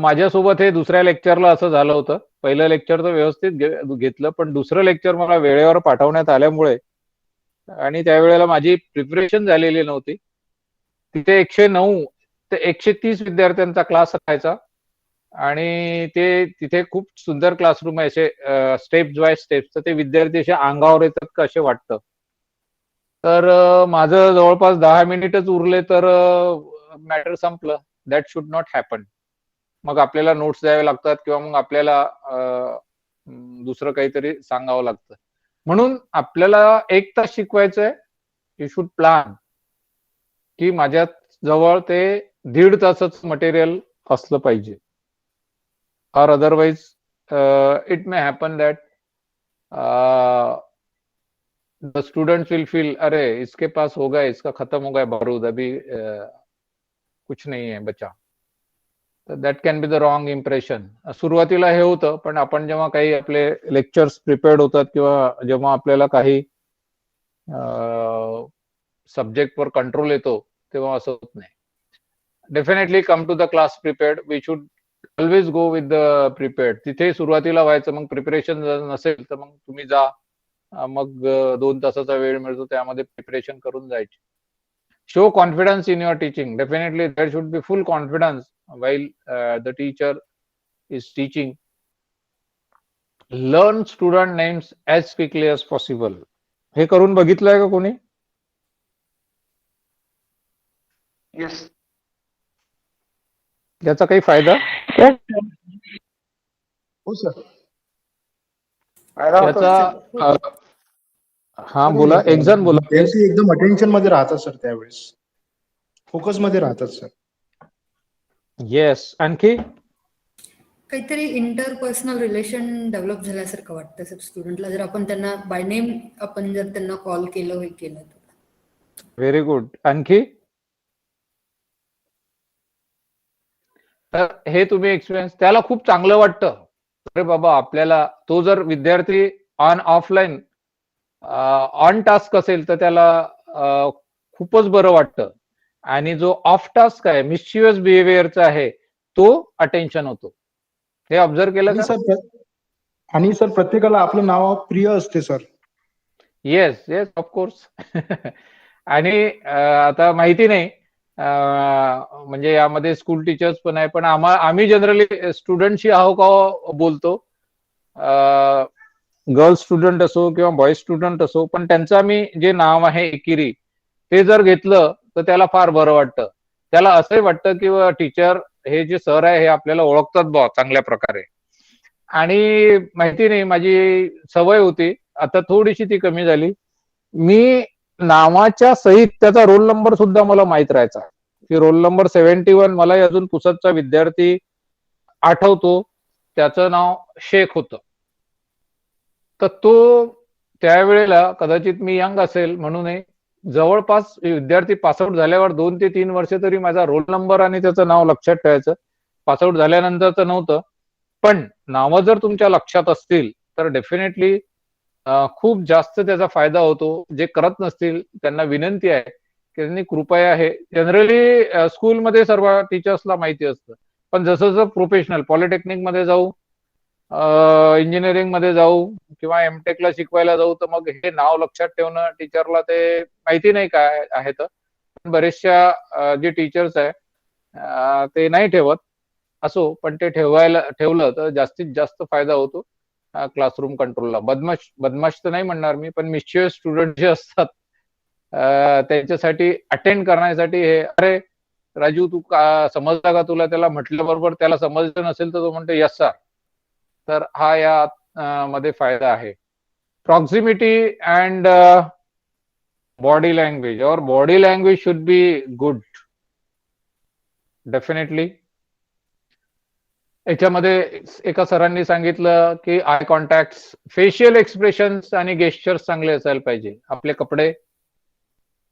माझ्यासोबत हे दुसऱ्या लेक्चरला असं झालं होतं. पहिलं लेक्चर तर व्यवस्थित घेतलं, पण दुसरं लेक्चर मला वेळेवर पाठवण्यात आल्यामुळे आणि त्यावेळेला माझी प्रिपरेशन झालेली नव्हती. तिथे 109 ते 130 विद्यार्थ्यांचा क्लास असायचा आणि ते तिथे खूप सुंदर क्लासरूम आहे, असे स्टेप्स बाय स्टेप्स. तर ते विद्यार्थी असे अंगावर येतात का असे वाटतं. तर माझं जवळपास 10 मिनिटच उरले तर मॅटर संपलं. That should not happen. मग आपल्याला नोट्स द्यावे लागतात किंवा मग आपल्याला दुसरं काहीतरी सांगावं लागतं. म्हणून आपल्याला 1 तास शिकवायचंय, यू शुड प्लॅन की माझ्या जवळ ते 1.5 तासाचं मटेरियल असलं पाहिजे. or otherwise it may happen that the students will feel अरे इसके पास हो गया, इसका खत्म हो गया बारूद, अभी कुछ नहीं है बचा. That can be the wrong impression. सुरुवातीला हे होतं, पण आपण जेव्हा काही आपले लेक्चर्स प्रिपेअर्ड होतात किंवा जेव्हा आपल्याला काही सब्जेक्टवर कंट्रोल येतो तेव्हा असं होत नाही. Definitely come to the class prepared. We should always go with the prepared. तिथे सुरुवातीला व्हायचं, मग प्रिपरेशन नसेल तर मग तुम्ही जा, मग 2 तासाचा वेळ मिळतो त्यामध्ये प्रिपरेशन करून जायची. Show confidence in your teaching. Definitely there should be full confidence while the teacher is teaching. Learn student names as quickly as possible. हे करून बघितलंय का कोणी? Yes. याचा काही फायदा? हो सर. याचा हा बोला, एक जण बोला. विद्यार्थी एकदम अटेन्शन मध्ये राहतात सर, त्यावेळेस फोकस मध्ये राहतात सर. येस. आणखी काहीतरी इंटरपर्सनल रिलेशन डेव्हलप झाल्यासारखं वाटतं सर स्टुडंटला, जर आपण त्यांना बाय नेम आपण जर त्यांना कॉल केलं हे केलं तर. Very good. आणखी तर हे तुम्ही एक्सपिरियन्स, त्याला खूप चांगलं वाटतं. अरे बाबा, आपल्याला तो जर विद्यार्थी ऑफलाईन ऑन टास्क असेल तर त्याला खूपच बरं वाटतं, आणि जो ऑफ टास्क आहे, मिस्चिव्हस बिहेवियरचा आहे, तो अटेन्शन होतो. हे ऑब्झर्व केलं का? आणि सर प्रत्येकाला आपलं नाव प्रिय असते सर. Yes yes, of course. आणि आता माहिती नाही, म्हणजे यामध्ये स्कूल टीचर्स पण आहे, पण आम्ही जनरली स्टुडंटशी आहो का बोलतो, गर्ल्स स्टुडंट असो किंवा बॉय स्टुडंट असो, पण त्यांचं आम्ही जे नाव आहे एकिरी ते जर घेतलं तर त्याला फार बरं वाटतं. त्याला असंही वाटतं की टीचर हे जे सर आहे हे आपल्याला ओळखतात बा चांगल्या प्रकारे. आणि माहिती नाही, माझी सवय होती, आता थोडीशी ती कमी झाली. मी नावाच्या सहित त्याचा रोल नंबर सुद्धा मला माहित राहायचा, की रोल नंबर 71 मला अजून पुसदचा विद्यार्थी आठवतो, त्याचं नाव शेख होतं. तर तो त्यावेळेला कदाचित मी यंग असेल म्हणून जवळपास विद्यार्थी पासआउट झाल्यावर 2 ते 3 वर्ष तरी माझा रोल नंबर आणि त्याचं नाव लक्षात ठेवायचं. पासआउट झाल्यानंतरचं नव्हतं. पण नावं जर तुमच्या लक्षात असतील तर डेफिनेटली खूप जास्त त्याचा फायदा होतो. जे करत नसतील त्यांना विनंती आहे की त्यांनी कृपया, हे जनरली स्कूलमध्ये सर्व टीचर्सला माहिती असतं, पण जसं जसं प्रोफेशनल पॉलिटेक्निक मध्ये जाऊ, इंजिनिअरिंग मध्ये जाऊ किंवा एमटेकला शिकवायला जाऊ, तर मग हे नाव लक्षात ठेवणं टीचरला ते माहिती नाही काय आहे. तर बरेचशा जे टीचर्स आहे ते नाही ठेवत असो, पण ते ठेवलं तर जास्तीत जास्त फायदा होतो. क्लासरूम कंट्रोलला. बदमाश तर नाही म्हणणार मी, पण मिस्चिव्हस स्टुडंट जे असतात त्यांच्यासाठी अटेंड करण्यासाठी हे, अरे राजू तू समजला का, तुला त्याला म्हटल्याबरोबर त्याला समजलं नसेल तर तो म्हणतो यस सर. तर हा या मध्ये फायदा आहे. प्रॉक्सिमिटी अँड बॉडी लँग्वेज, और body language should be good definitely. याच्यामध्ये एका सरांनी सांगितलं की आय कॉन्टॅक्ट, फेशियल एक्सप्रेशन्स आणि गेस्चर्स चांगले असायला पाहिजे. आपले कपडे,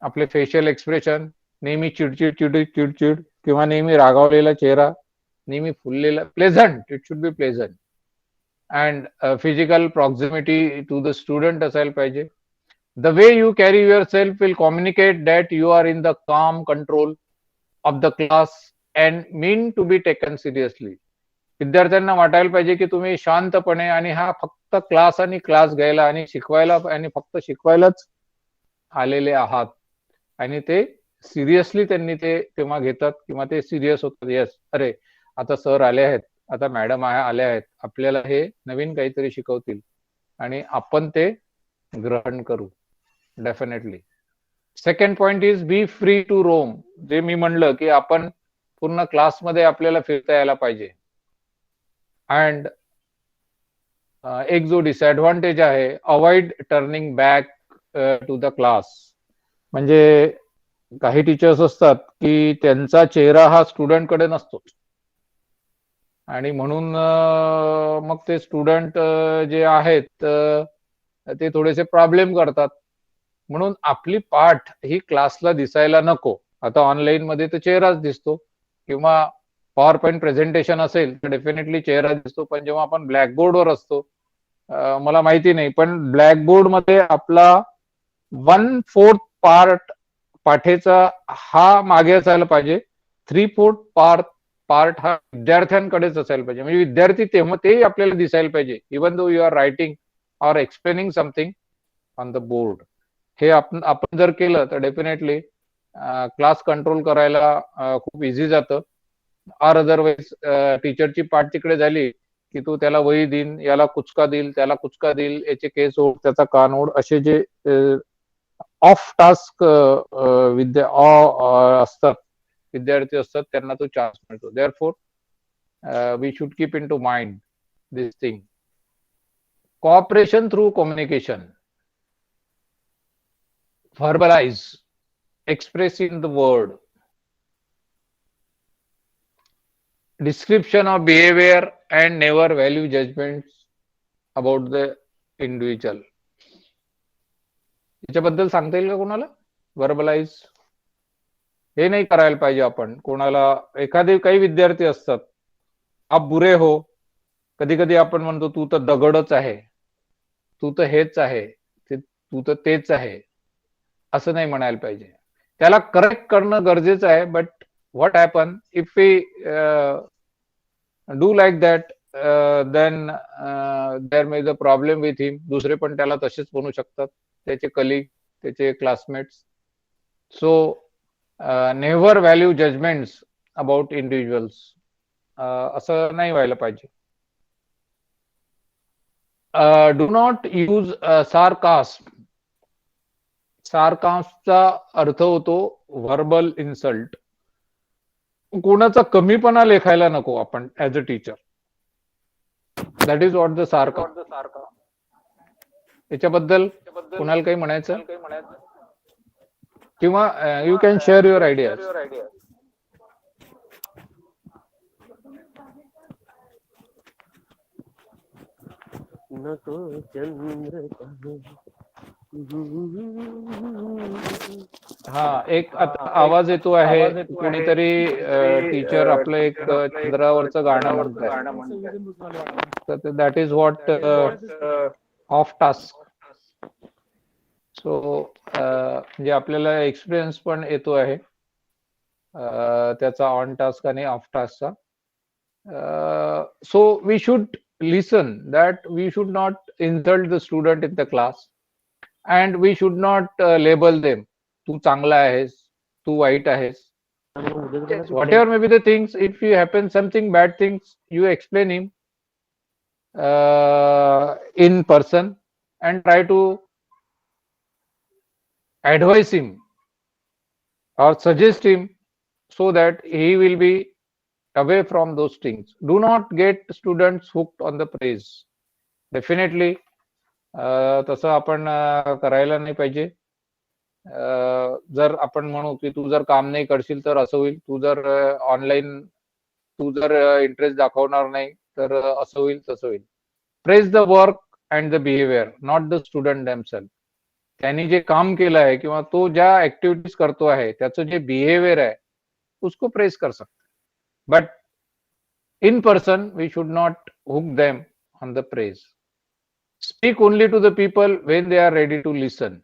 आपले फेशियल एक्सप्रेशन, नेहमी चिडचिड किंवा नेहमी रागावलेला चेहरा, नेहमी फुललेला, pleasant, it should be pleasant. And physical proximity to the student असायला पाहिजे. The way you carry yourself will communicate that you are in the calm control of the class and mean to be taken seriously. विद्यार्थ्यांना वाटायला पाहिजे की तुम्ही शांतपणे आणि हा फक्त क्लास आणि क्लास घ्यायला आणि शिकवायला आणि फक्त शिकवायलाच आलेले आहात, आणि ते सिरियसली त्यांनी ते तेव्हा घेतात किंवा ते सिरियस होतात. येस, अरे आता सर आले आहेत, आता मॅडम आले आहेत, आपल्याला हे नवीन काहीतरी शिकवतील आणि आपण ते ग्रहण करू definitely. Second point is be free to roam. जे मी म्हणलं की आपण पूर्ण क्लासमध्ये आपल्याला फिरता यायला पाहिजे. अँड एक जो डिसएडव्हान्टेज आहे, avoid turning back to the class. म्हणजे काही टीचर्स असतात की त्यांचा चेहरा हा स्टुडंटकडे नसतो आणि म्हणून मग ते स्टुडंट जे आहेत ते थोडेसे प्रॉब्लेम करतात. म्हणून आपली पाठ ही क्लासला दिसायला नको. आता ऑनलाईन मध्ये तर चेहराच दिसतो किंवा पॉवर पॉईंट प्रेझेंटेशन असेल तर डेफिनेटली चेहरा दिसतो, पण जेव्हा आपण ब्लॅकबोर्डवर असतो, मला माहिती नाही, पण ब्लॅकबोर्ड मध्ये आपला 1/4 पार्ट पाठेचा हा मागे असायला पाहिजे, 3/4 पार्ट हा विद्यार्थ्यांकडेच असायला पाहिजे. म्हणजे विद्यार्थी तेव्हा तेही आपल्याला दिसायला पाहिजे, even though you are writing or explaining something on the board. हे आपण जर केलं तर डेफिनेटली क्लास कंट्रोल करायला खूप इझी जातं. आर अदरवाईज टीचरची पाठ तिकडे झाली की तू त्याला वही देईन, याला कुचका देईल, त्याला कुचका देईल, याचे केस ओढ, त्याचा कान ओढ, असे जे ऑफ टास्क असतात, विद्यार्थी असतात, त्यांना तो चान्स मिळतो. Therefore we should keep in to mind this thing. Cooperation through communication, verbalize, express in the word, description of behavior and never value judgments about the individual. याच्याबद्दल सांगता येईल का कोणाला? वर्बलाइज हे नाही करायला पाहिजे आपण कोणाला. एखादे काही विद्यार्थी असतात, आप बुरे हो, कधी कधी आपण म्हणतो तू तर दगडच आहे, तू तर हेच आहे, तू तर तेच आहे, असं नाही म्हणायला पाहिजे. त्याला करेक्ट करणं गरजेचं आहे. But what happen if we do like that, then there may the problem with him. दुसरे पण त्याला तसेच म्हणू शकतात, त्याचे कलिग, त्याचे classmates. So never value judgments about individuals, असं नाही व्हायला पाहिजे. Do not use sarcasm. सार्कास्मचा अर्थ होतो व्हर्बल इन्सल्ट. कोणाचा कमीपणा लेखायला नको आपण as a teacher. That is what the sarcasm. याच्याबद्दल कुणाला काही म्हणायचं किंवा you can share your ideas. हा, एक आता आवाज येतो आहे, कोणीतरी टीचर आपलं एक चंद्रावरचं गाणं म्हणतंय. तर that is what off task. So म्हणजे आपल्याला एक्सपिरियन्स पण येतो आहे त्याचा, ऑन टास्क आणि ऑफ टास्कचा. So we should listen that we should not insult the student in the class and we should not label them. तू चांगला आहेस, तू वाईट आहेस, whatever may be the things. If you happen something bad things, you explain him in person and try to advise him or suggest him so that he will be away from those things. Do not get students hooked on the praise. Definitely तसं आपण करायला नाही पाहिजे. जर आपण म्हणू की तू जर काम नाही करशील तर असं होईल, तू जर ऑनलाईन तू जर इंटरेस्ट दाखवणार नाही तर असं होईल तसं होईल. Praise the work and the behaviour, not the student themselves. त्यांनी जे काम केलं आहे किंवा तो ज्या ऍक्टिव्हिटीज करतो आहे त्याचं जे बिहेवियर आहे उसको प्रेज कर सकते. But in person we should not hook them on the praise. Speak only to the people when they are ready to listen.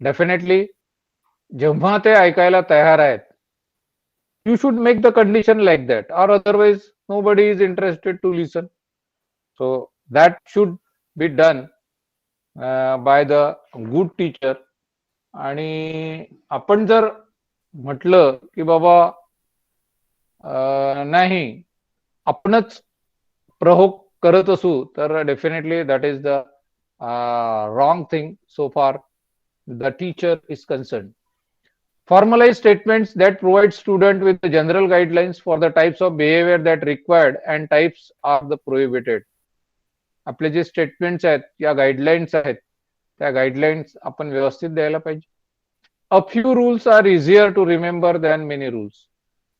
Definitely जेव्हा ते ऐकायला तयार आहेत, you should make the condition like that, or otherwise nobody is interested to listen. So that should be done by the good teacher. आणि आपण जर म्हटलं की बाबा नाही आपणच प्रहोक करत असू तर definitely that is the wrong thing so far the teacher is concern. Formalize statements that provide student with the general guidelines for the types of behavior that required and types are the prohibited. आपले जे स्टेटमेंट्स आहेत या गाईडलाईन्स आहेत त्या गाईडलाईन्स आपण व्यवस्थित द्यायला पाहिजे. A few rules are easier to remember than many rules.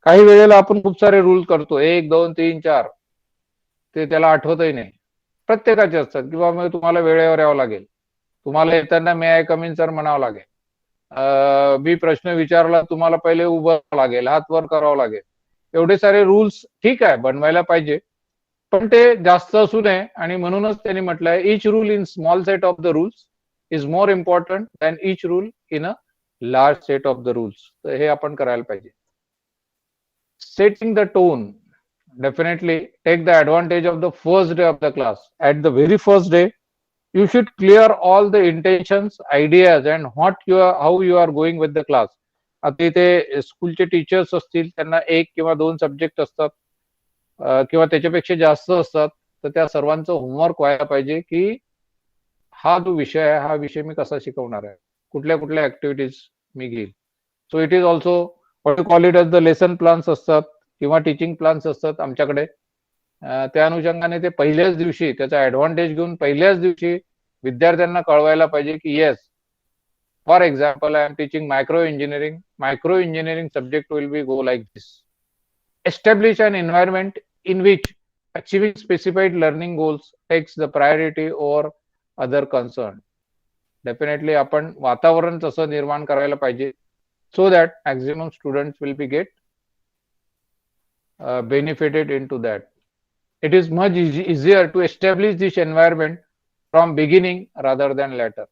काही वेळेला आपण खूप सारे रूल करतो, 1 2 3 4, ते त्याला आठवतही नाही. प्रत्येकाचे असतात किंवा मग तुम्हाला वेळेवर यावं लागेल, तुम्हाला येताना मे आय कम इन सर म्हणावं लागेल, मी प्रश्न विचारला तुम्हाला पहिले उभं राहावं लागेल, हात वर करावं लागेल. एवढे सारे रूल्स ठीक आहे बनवायला पाहिजे, पण ते जास्त असू नये. आणि म्हणूनच त्यांनी म्हटलंय each rule in small set of the rules is more important than each rule in a large set of the rules. तर हे आपण करायला पाहिजे. Setting the tone, definitely take the advantage of the first day of the class. At the very first day you should clear all the intentions, ideas and how you are going with the class. आता इथे स्कूलचे टीचर्स असतील, त्यांना 1 किंवा 2 सब्जेक्ट असतात किंवा त्याच्यापेक्षा जास्त असतात, तर त्या सर्वांचं होमवर्क व्हायला पाहिजे की हा जो विषय आहे हा विषय मी कसा शिकवणार आहे, कुठल्या कुठल्या ऍक्टिव्हिटीज मी घेईल. So it is also what you call it as the lesson plans असतात किंवा टीचिंग प्लान्स असतात आमच्याकडे. त्या अनुषंगाने ते पहिल्याच दिवशी त्याचा ऍडव्हान्टेज घेऊन पहिल्याच दिवशी विद्यार्थ्यांना कळवायला पाहिजे की yes, for example I am teaching micro engineering subject will be go like this. Establish an environment in which achieving specified learning goals takes the priority over other concern. Definitely आपण वातावरण तसं निर्माण करायला पाहिजे so that maximum students will be get benefited into that. It is much easier to establish this environment from beginning rather than later.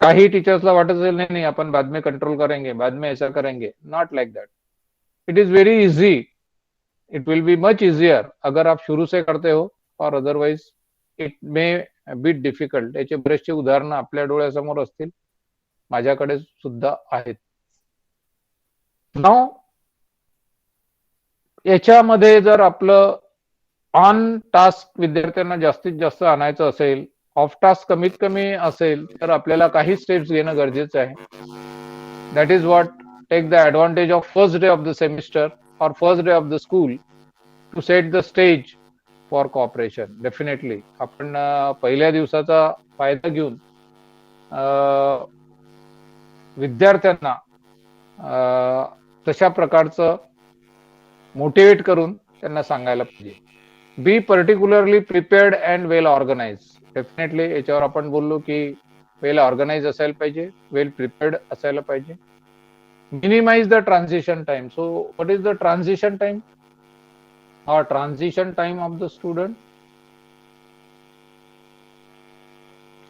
काही टीचर्सला वाटत असेल नाही नाही आपण बाद में कंट्रोल करेंगे, बाद में ऐसा करेंगे. Not like that. It is very easy. It will be much easier अगर आप शुरू से करते हो, और otherwise it may be difficult. याचे बरेचसे उदाहरणं आपल्या डोळ्यासमोर असतील, माझ्याकडे सुद्धा आहेत. नाव याच्यामध्ये जर आपलं ऑन टास्क विद्यार्थ्यांना जास्तीत जास्त आणायचं असेल, ऑफ टास्क कमीत कमी असेल, तर आपल्याला काही स्टेप्स घेणं गरजेचं आहे. That is what take the advantage of first day of the semester और first day of the school to set the stage for cooperation. Definitely आपण पहिल्या दिवसाचा फायदा घेऊन विद्यार्थ्यांना तशा प्रकारचं मोटिवेट करून त्यांना सांगायला पाहिजे. Be particularly prepared and well organise. Definitely याच्यावर आपण बोललो की वेल ऑर्गनाइज असायला पाहिजे, वेल प्रिपेअर्ड असायला पाहिजे. Minimise the transition time. So what is the transition time or transition time of the student?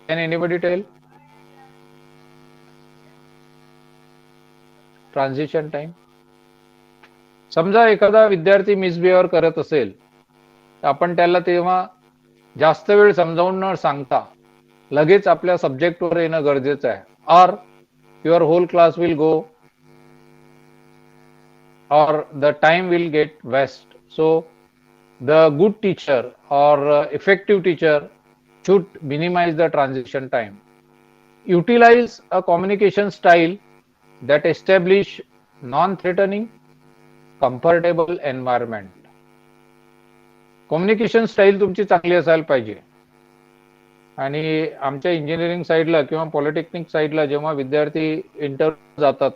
Can anybody tell? Transition time. समजा एखादा विद्यार्थी मिसबिहेव्ह करत असेल तर आपण त्याला तेव्हा जास्त वेळ समजावून न सांगता लगेच आपल्या सब्जेक्टवर येणं गरजेचं आहे. और your whole class will go or the time will get waste. So the good teacher or effective teacher should minimize the transition time. Utilize a communication style that establish non-threatening, comfortable environment. Communication style तुमची चांगली असायला पाहिजे. आणि आमच्या इंजिनिअरिंग साईडला किंवा पॉलिटेक्निक साईडला जेव्हा विद्यार्थी इंटरव्ह्यू जातात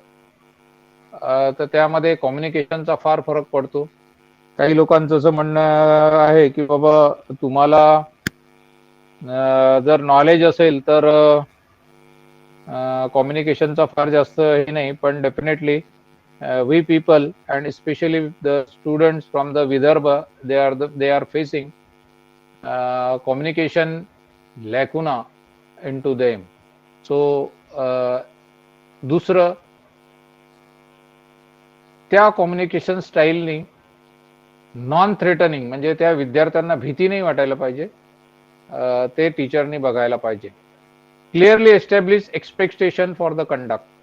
तर त्यामध्ये कम्युनिकेशनचा फार फरक पडतो. काही लोकांचं असं म्हणणं आहे की बाबा तुम्हाला जर नॉलेज असेल तर कम्युनिकेशनचा फार जास्त हे नाही, पण definitely we people and especially the students from the Vidarbha, they are facing communication lacuna into them. So दुसरं त्या कम्युनिकेशन स्टाईलनी नॉन थ्रेटनिंग म्हणजे त्या विद्यार्थ्यांना भीती नाही वाटायला पाहिजे, ते टीचरनी बघायला पाहिजे. Clearly establish expectation for the conduct.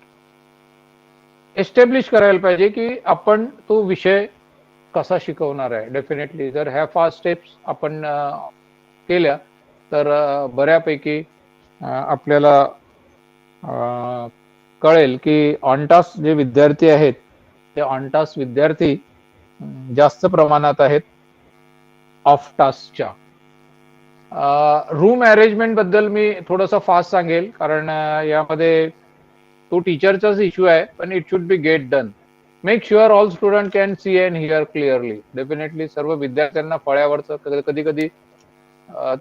Establish करायला पाहिजे की आपण तो विषय कसा शिकवणार आहे. डेफिनेटली जर ह्या 5 स्टेप्स आपण केल्या तर बऱ्यापैकी आपल्याला कळेल की ऑन टास्क जे विद्यार्थी आहेत ते ऑन टास्क विद्यार्थी जास्त प्रमाणात आहेत ऑफ टास्कच्या. रूम अरेंजमेंट बद्दल मी थोडंसं फास्ट सांगेल, कारण यामध्ये तो टीचरचाच इश्यू आहे, पण it should B get done. Make sure all student can see and here clearly. Definitely सर्व विद्यार्थ्यांना फळ्यावरचं कधी कधी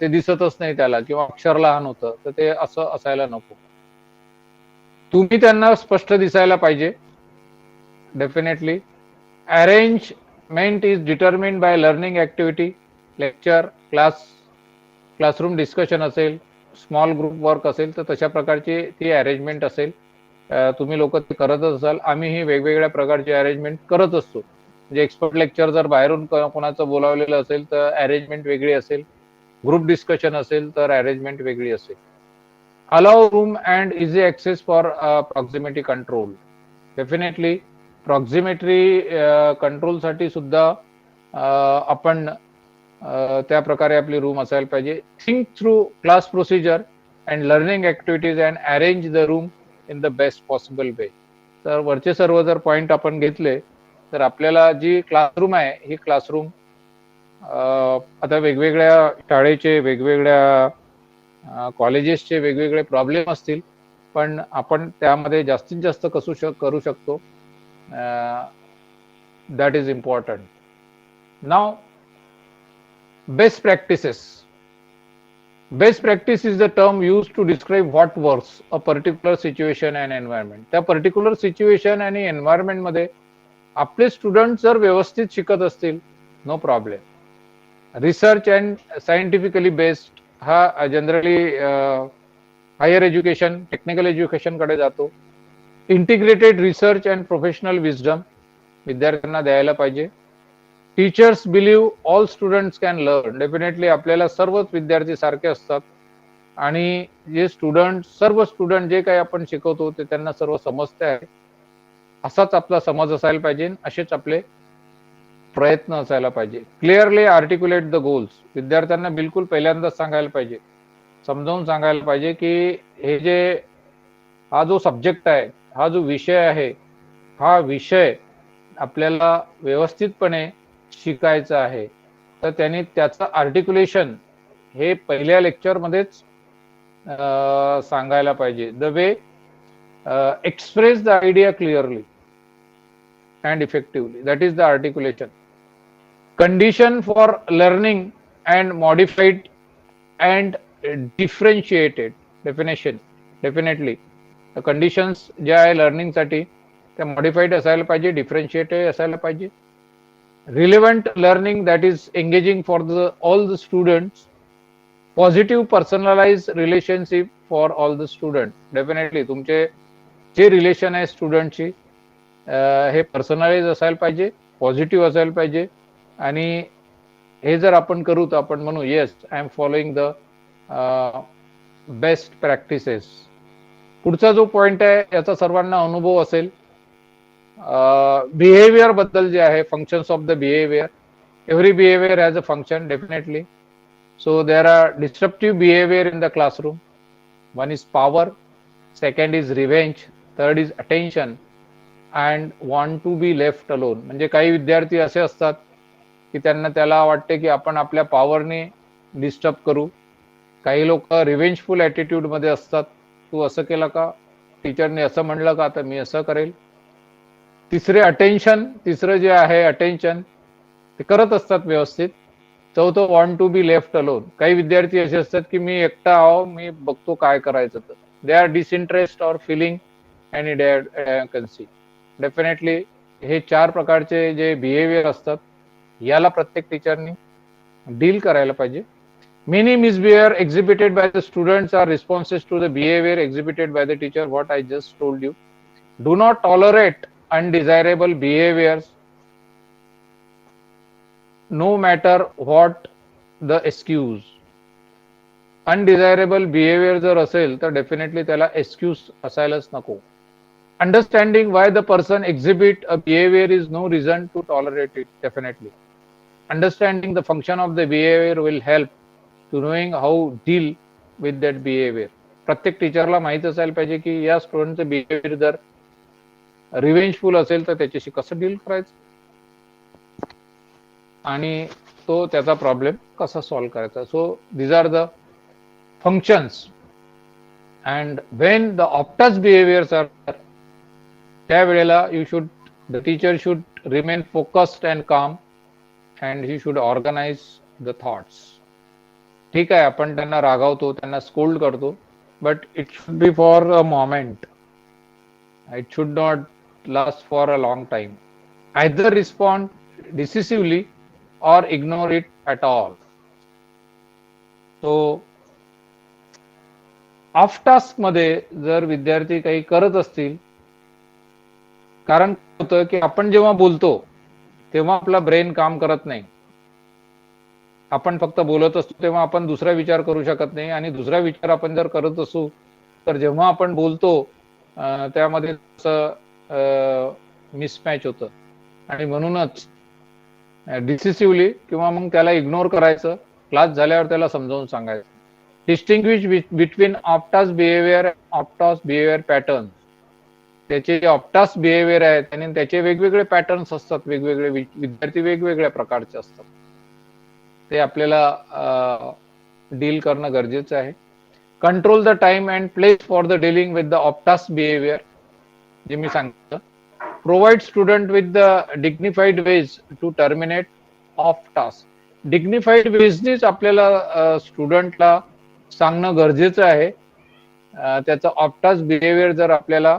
ते दिसतच नाही त्याला, किंवा अक्षर लहान होतं, तर ते असं असायला नको. तुम्ही त्यांना स्पष्ट दिसायला पाहिजे. Definitely arrangement is determined by learning activity, lecture, classroom discussion असेल, स्मॉल ग्रुप वर्क असेल, तर तशा प्रकारची ती अरेंजमेंट असेल. तुम्ही लोक ते करतच असाल. आम्हीही वेगवेगळ्या प्रकारची अरेंजमेंट करत असतो. म्हणजे एक्सपर्ट लेक्चर जर बाहेरून कोणाचं बोलावलेलं असेल तर अरेंजमेंट वेगळी असेल, ग्रुप डिस्कशन असेल तर अरेंजमेंट वेगळी असेल. Allow room and easy access for proximity control. Definitely proximity कंट्रोलसाठी सुद्धा आपण त्या प्रकारे आपली रूम असायला पाहिजे. Think through class procedure and learning activities and arrange the room in the best possible way. तर वरचे सर्व जर पॉइंट आपण घेतले तर आपल्याला जी क्लासरूम आहे ही क्लासरूम आता वेगवेगळ्या शाळेचे, वेगवेगळ्या कॉलेजेसचे वेगवेगळे प्रॉब्लेम असतील, पण आपण त्यामध्ये जास्तीत जास्त करू शकतो. That is important. Now best practices. Best practice is the term used to describe what works a particular situation and environment. त्या पर्टिक्युलर सिच्युएशन आणि एन्व्हायरमेंट मध्ये आपले स्टुडंट जर व्यवस्थित शिकत असतील, no problem. Research and scientifically based हा generally higher education, technical education कडे जातो. Integrated research and professional wisdom विद्यार्थ्यांना द्यायला पाहिजे. Teachers believe all students can learn. Definitely आपल्याला सर्वच विद्यार्थी सारखे असतात आणि जे सर्व स्टुडंट जे काही आपण शिकवतो ते त्यांना सर्व समजते आहे, असाच आपला समज असायला पाहिजे, असेच आपले प्रयत्न असायला पाहिजे. Clearly articulate the goals. विद्यार्थ्यांना बिलकुल पहिल्यांदाच सांगायला पाहिजे, समजावून सांगायला पाहिजे की हा जो सब्जेक्ट आहे, हा जो विषय आहे, हा विषय आपल्याला व्यवस्थितपणे शिकायचं आहे. तर त्यांनी त्याचं आर्टिक्युलेशन हे पहिल्या लेक्चरमध्येच सांगायला पाहिजे. The way express the idea clearly and effectively, that is the articulation. Condition for learning and modified and differentiated definition. Definitely conditions ज्या आहे लर्निंगसाठी त्या मॉडिफाईड असायला पाहिजे, डिफरेन्शिएटेड असायला पाहिजे. Relevant learning that is engaging for all the students. Positive personalise relationship for all the student. Definitely तुमचे जे रिलेशन आहे स्टुडंटशी हे पर्सनलाइज असायला पाहिजे, पॉझिटिव्ह असायला पाहिजे. आणि हे जर आपण करू तर आपण म्हणू yes, I am following the best practices. पुढचा जो पॉइंट आहे याचा सर्वांना अनुभव असेल. बिहेवियर बद्दल जे आहे, functions of the behaviour. Every behavior has a function, definitely. So there are disruptive behavior in the classroom. One is power, second is revenge, third is attention, and want to be left alone. म्हणजे काही विद्यार्थी असे असतात की त्याला वाटते की आपण आपल्या पॉवरने डिस्टर्ब करू. काही लोक रिव्हेंजफुल ॲटिट्यूड मध्ये असतात. तू असं केलं का, टीचरने असं म्हणलं का, तर मी असं करेल. तिसरं जे आहे अटेन्शन, ते करत असतात व्यवस्थित. चौथं want to be left alone. काही विद्यार्थी असे असतात की मी एकटा आहो, मी बघतो काय करायचं. तर they are disinterest or feeling any concern. Definitely हे 4 प्रकारचे जे बिहेवियर असतात, याला प्रत्येक टीचरनी डील करायला पाहिजे. Many misbehavior exhibited by the students are responses to the behavior exhibited by the teacher, what I just told you. Do not tolerate undesirable behaviors, no matter what the excuse. Undesirable behavior जर असेल तर डेफिनेटली त्याला एक्सक्यूज असायलाच नको. Understanding why the person exhibit a behavior is no reason to tolerate it, definitely. Understanding the function of the behavior will help to knowing how deal with that behavior. प्रत्येक टीचरला माहित असायला पाहिजे की या स्टुडंटचं बिहेवियर जर रिव्हेंजफुल असेल तर त्याच्याशी कसं डील करायचं आणि तो त्याचा प्रॉब्लेम कसा सॉल्व्ह करायचा. So these are the functions. And when the off task behaviours are, त्यावेळेला the teacher should remain focused and calm and he should organise the thoughts. ठीक आहे, आपण त्यांना रागावतो, त्यांना स्कोल्ड करतो, but it should be for a moment. It should not last for a long time. Either respond decisively और ignore it at all. So off task मध्ये जर विद्यार्थी काही करत असतील, कारण होतं की आपण जेव्हा बोलतो तेव्हा आपला ब्रेन काम करत नाही. आपण फक्त बोलत असतो तेव्हा आपण दुसरा विचार करू शकत नाही, आणि दुसरा विचार आपण जर करत असू तर जेव्हा आपण बोलतो त्यामध्ये मिसमॅच होतं. आणि म्हणूनच डिसिसिव्हली किंवा मग त्याला इग्नोर करायचं, क्लास झाल्यावर त्याला समजावून सांगायचं. Distinguish between off task behaviour pattern. त्याचे जे ऑप्टास बिहेवियर आहे आणि त्याचे वेगवेगळे पॅटर्न्स असतात, वेगवेगळे विद्यार्थी वेगवेगळ्या प्रकारचे असतात, ते आपल्याला डील करणं गरजेचं आहे. Control the time and place for the dealing with the off task behaviour, जे मी सांगितलं. Provide student with the dignified ways to terminate off task. Dignified वेजनीच आपल्याला स्टुडंटला सांगणं गरजेचं आहे. त्याचं ऑप्टास बिहेवियर जर आपल्याला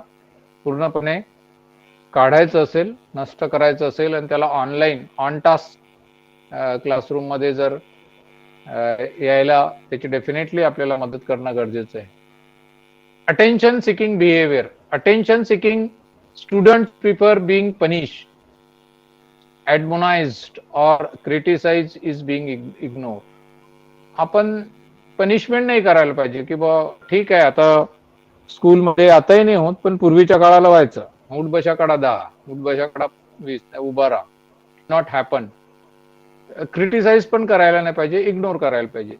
पूर्णपणे काढायचं असेल, नष्ट करायचं असेल, आणि त्याला ऑनलाईन ऑन टास्क क्लासरूम मध्ये जर यायला त्याची डेफिनेटली आपल्याला मदत करणं गरजेचं आहे. Attention seeking behaviour. Attention seeking student prefer being punished, admonished or criticized is being ignored. आपण पनिशमेंट नाही करायला पाहिजे की बा ठीक आहे, आता स्कूलमध्ये आताही नाही होत, पण पूर्वीच्या काळाला व्हायचं, उठ बशा काढा 10, उठ बशा काढा 20, उभा राहा. Not happen. क्रिटिसाइज पण करायला नाही पाहिजे, इग्नोर करायला पाहिजे.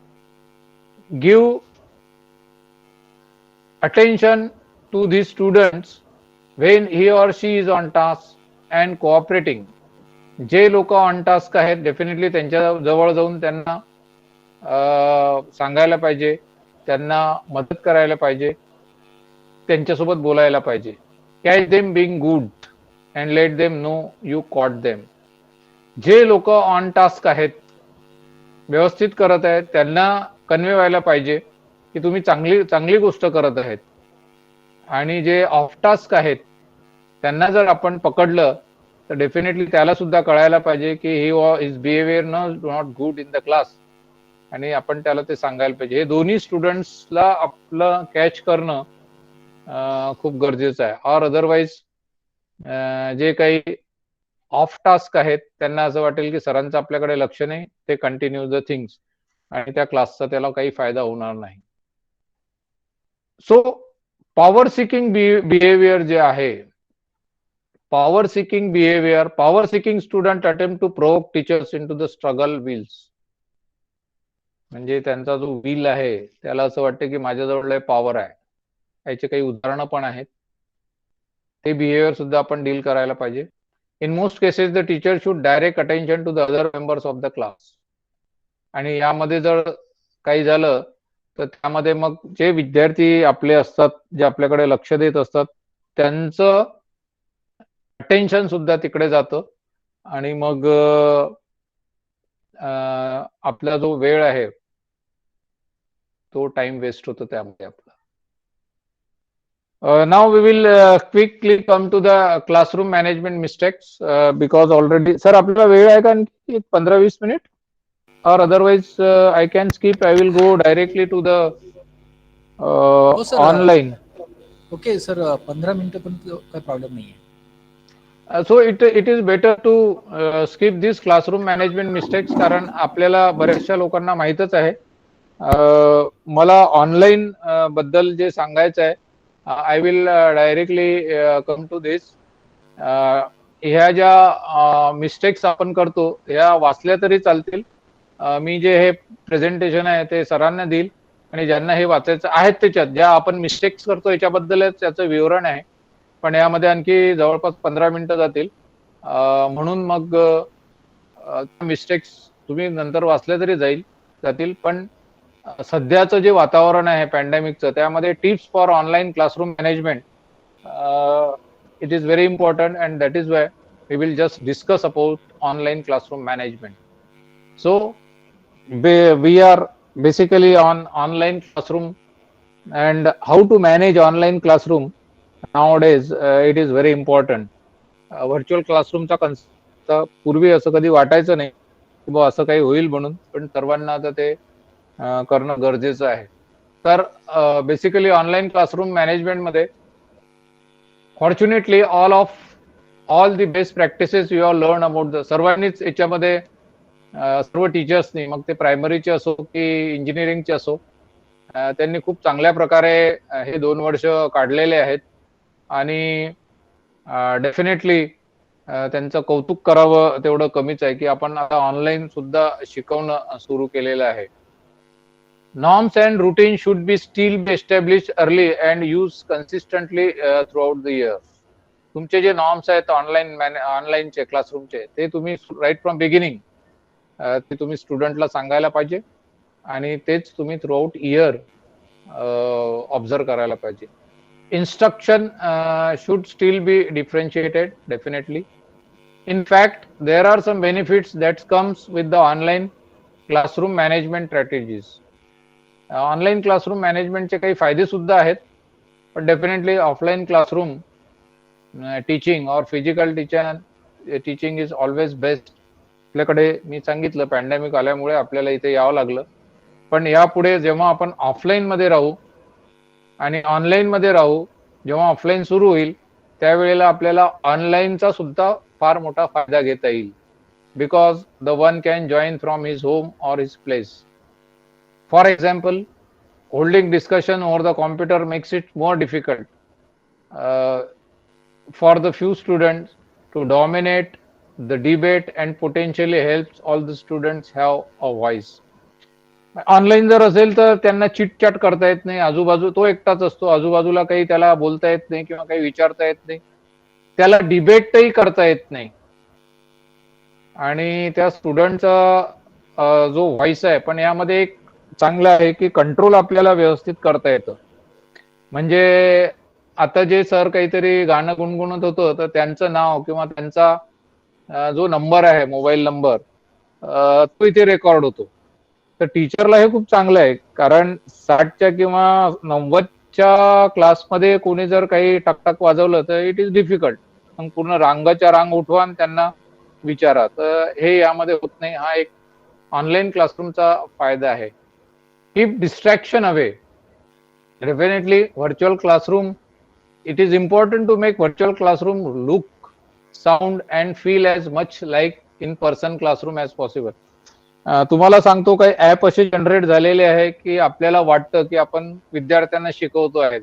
Give attention to the students when he or she is on task and cooperating. जे लोक ऑन टास्क आहेत डेफिनेटली त्यांच्या जवळ जाऊन त्यांना सांगायला पाहिजे, त्यांना मदत करायला पाहिजे, त्यांच्यासोबत बोलायला पाहिजे. Catch them being good and let them know you caught them. जे लोक ऑन टास्क आहेत, व्यवस्थित करत आहेत, त्यांना कन्वे व्हायला पाहिजे की तुम्ही चांगली गोष्ट करत आहेत. आणि जे ऑफ टास्क आहेत त्यांना जर आपण पकडलं तर डेफिनेटली त्याला सुद्धा कळायला पाहिजे की his behaviour not good in the class, आणि आपण त्याला ते सांगायला पाहिजे. हे दोन्ही स्टुडंट्सला आपलं कॅच करणं खूप गरजेचं आहे. ऑर अदरवाईज जे काही ऑफ टास्क आहेत त्यांना असं वाटेल की सरांचं आपल्याकडे लक्ष नाही, ते कंटिन्यू द थिंग्स, आणि त्या क्लासचा त्याला काही फायदा होणार नाही. सो पॉवर सिकिंग बिहेवियर जे आहे, power seeking behavior, power seeking student attempt to provoke teachers into the struggle wheels. म्हणजे त्यांचा जो व्हील आहे त्याला असं वाटतं की माझ्याजवळ पॉवर आहे. याचे काही उदाहरणं पण आहेत. ते बिहेवियर सुद्धा आपण डील करायला पाहिजे. In most cases the teacher should direct attention to the other members of the class. आणि यामध्ये जर काही झालं तर त्यामध्ये मग जे विद्यार्थी आपले असतात, जे आपल्याकडे लक्ष देत असतात, त्यांचं अटेन्शन सुद्धा तिकडे जातं आणि मग आपला जो वेळ आहे तो टाइम वेस्ट होतो त्यामध्ये आपला. Now we will quickly come to the classroom management mistakes because already sir आपल्याला वेळ आहे का आणखी 15-20 मिनिट और otherwise I can skip. I will go directly to the sir. Online. Okay sir 15 मिनिटापर्यंत काही प्रॉब्लेम नाही आहे. So it is better to skip these classroom management mistakes कारण आपल्याला बऱ्याचशा लोकांना माहीतच आहे. मला ऑनलाईन बद्दल जे सांगायचं आहे, I will directly come to this. ह्या ज्या मिस्टेक्स आपण करतो ह्या वाचल्या तरी चालतील. मी जे हे प्रेझेंटेशन आहे ते सरांना देईल आणि ज्यांना हे वाचायचं आहेत त्याच्यात ज्या आपण मिस्टेक्स करतो याच्याबद्दलच त्याचं विवरण आहे. पण यामध्ये आणखी जवळपास 15 मिनिटं जातील. म्हणून मग मिस्टेक्स तुम्ही नंतर वाचले तरी जातील. पण सध्याचं जे वातावरण आहे पॅन्डेमिकचं त्यामध्ये tips for online classroom management it is very important and that is why we will just discuss about online classroom management. So we are basically on online classroom and how to manage online classroom. Nowadays it is very important. Virtual क्लासरूमचा कन्सेप्ट पूर्वी असं कधी वाटायचं नाही की बा असं काही होईल म्हणून, पण सर्वांना आता ते करणं गरजेचं आहे. तर बेसिकली ऑनलाईन क्लासरूम मॅनेजमेंटमध्ये fortunately all the best practices you have learn about the. सर्वांनीच याच्यामध्ये सर्व टीचर्सनी मग ते प्रायमरीचे असो की इंजिनिअरिंगचे असो त्यांनी खूप चांगल्या प्रकारे हे 2 वर्ष काढलेले आहेत आणि डेफिनेटली त्यांचं कौतुक करावं तेवढं कमीच आहे की आपण आता ऑनलाईन सुद्धा शिकवणं सुरू केलेलं आहे. Norms and routine should be still be establish early and use consistently throughout the year. तुमचे जे नॉर्म्स आहेत ऑनलाईनचे क्लासरूमचे ते तुम्ही राईट फ्रॉम बिगिनिंग ते तुम्ही स्टुडंटला सांगायला पाहिजे आणि तेच तुम्ही थ्रू आउट इयर ऑब्झर्व करायला पाहिजे. Instruction should still be differentiated, definitely. In fact, there are some benefits that comes with the online classroom management strategies. Online classroom management चे काही फायदे सुद्धा आहेत, but definitely offline classroom teaching or physical teaching is always best. आपल्याकडे मी सांगितलं पॅन्डेमिक आल्यामुळे आपल्याला इथे यावं लागलं, पण यापुढे जेव्हा आपण ऑफलाईन मध्ये राहू आणि ऑनलाईन मध्ये राहू, जेव्हा ऑफलाईन सुरू होईल त्यावेळेला आपल्याला ऑनलाईनचा सुद्धा फार मोठा फायदा घेता येईल. Because the one can join from his home or his place. For example, holding discussion over the computer makes it more difficult for the few students to dominate the debate and potentially helps all the students have a voice. Online जर असेल तर त्यांना चिटचॅट करता येत नाही, आजूबाजू तो एकटाच असतो, आजूबाजूला काही त्याला बोलता येत नाही किंवा काही विचारता येत नाही, त्याला डिबेटही करता येत नाही आणि त्या स्टुडंटचा जो व्हॉइस आहे. पण यामध्ये एक चांगलं आहे की कंट्रोल आपल्याला व्यवस्थित करता येतं. म्हणजे आता जे सर काहीतरी गाणं गुणगुणत होतं तर त्यांचं नाव किंवा त्यांचा जो नंबर आहे मोबाईल नंबर तो इथे रेकॉर्ड होतो. तर टीचरला हे खूप चांगलं आहे कारण 60च्या किंवा 90च्या क्लासमध्ये कोणी जर काही टकटक वाजवलं तर इट इज डिफिकल्ट. मग पूर्ण रांगाच्या रांग उठवा आणि त्यांना विचारा, तर हे यामध्ये होत नाही. हा एक ऑनलाईन क्लासरूमचा फायदा आहे. Keep distraction away. Definitely virtual classroom, it is important to make virtual classroom look, sound and feel as much like in person classroom as possible. तुम्हाला सांगतो काही ऍप असे जनरेट झालेले आहे की आपल्याला वाटतं की आपण विद्यार्थ्यांना शिकवतो आहे.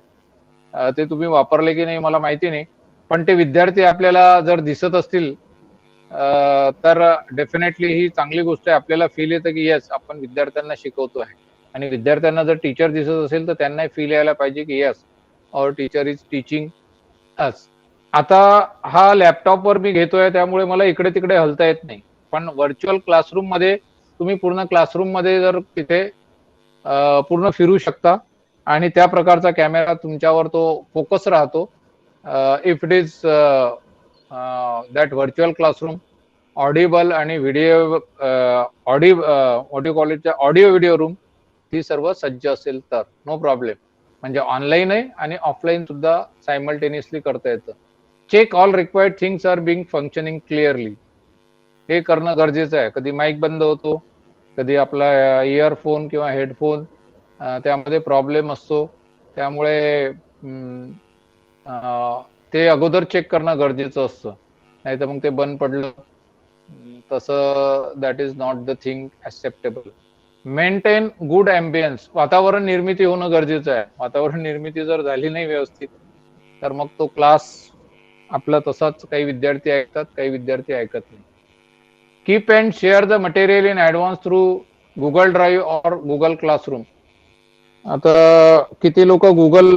ते तुम्ही वापरले की नाही मला माहिती नाही, पण ते विद्यार्थी आपल्याला जर दिसत असतील तर डेफिनेटली ही चांगली गोष्ट आहे. आपल्याला फील येतं की येस आपण विद्यार्थ्यांना शिकवतो आहे. आणि विद्यार्थ्यांना जर टीचर दिसत असेल तर त्यांनाही फील यायला पाहिजे की yes our teacher is teaching us. आता हा लॅपटॉपवर मी घेतोय त्यामुळे मला इकडे तिकडे हलता येत नाही. पण व्हर्च्युअल क्लासरूम मध्ये तुम्ही पूर्ण क्लासरूम मध्ये जर तिथे पूर्ण फिरू शकता आणि त्या प्रकारचा कॅमेरा तुमच्यावर तो फोकस राहतो. If it is that virtual classroom Audible आणि व्हिडिओ ऑडिओ व्हिडिओ रूम ही सर्व सज्ज असेल तर नो प्रॉब्लेम. म्हणजे ऑनलाईन आहे आणि ऑफलाईन सुद्धा सायमल्टेनियसली करता येतं. Check all required things are being functioning clearly. हे करणं गरजेचं आहे. कधी माईक बंद होतो, कधी आपला इयरफोन किंवा हेडफोन त्यामध्ये प्रॉब्लेम असतो. त्यामुळे ते अगोदर चेक करणं गरजेचं असतं. नाही तर मग ते बंद पडलं तसं that is not the thing acceptable. Maintain good ambience. वातावरण निर्मिती होणं गरजेचं आहे. वातावरण निर्मिती जर झाली नाही व्यवस्थित तर मग तो क्लास आपला तसाच काही विद्यार्थी ऐकतात, काही विद्यार्थी ऐकत नाही. Keep and share the material in advance through Google drive or Google classroom. आता किती लोक गुगल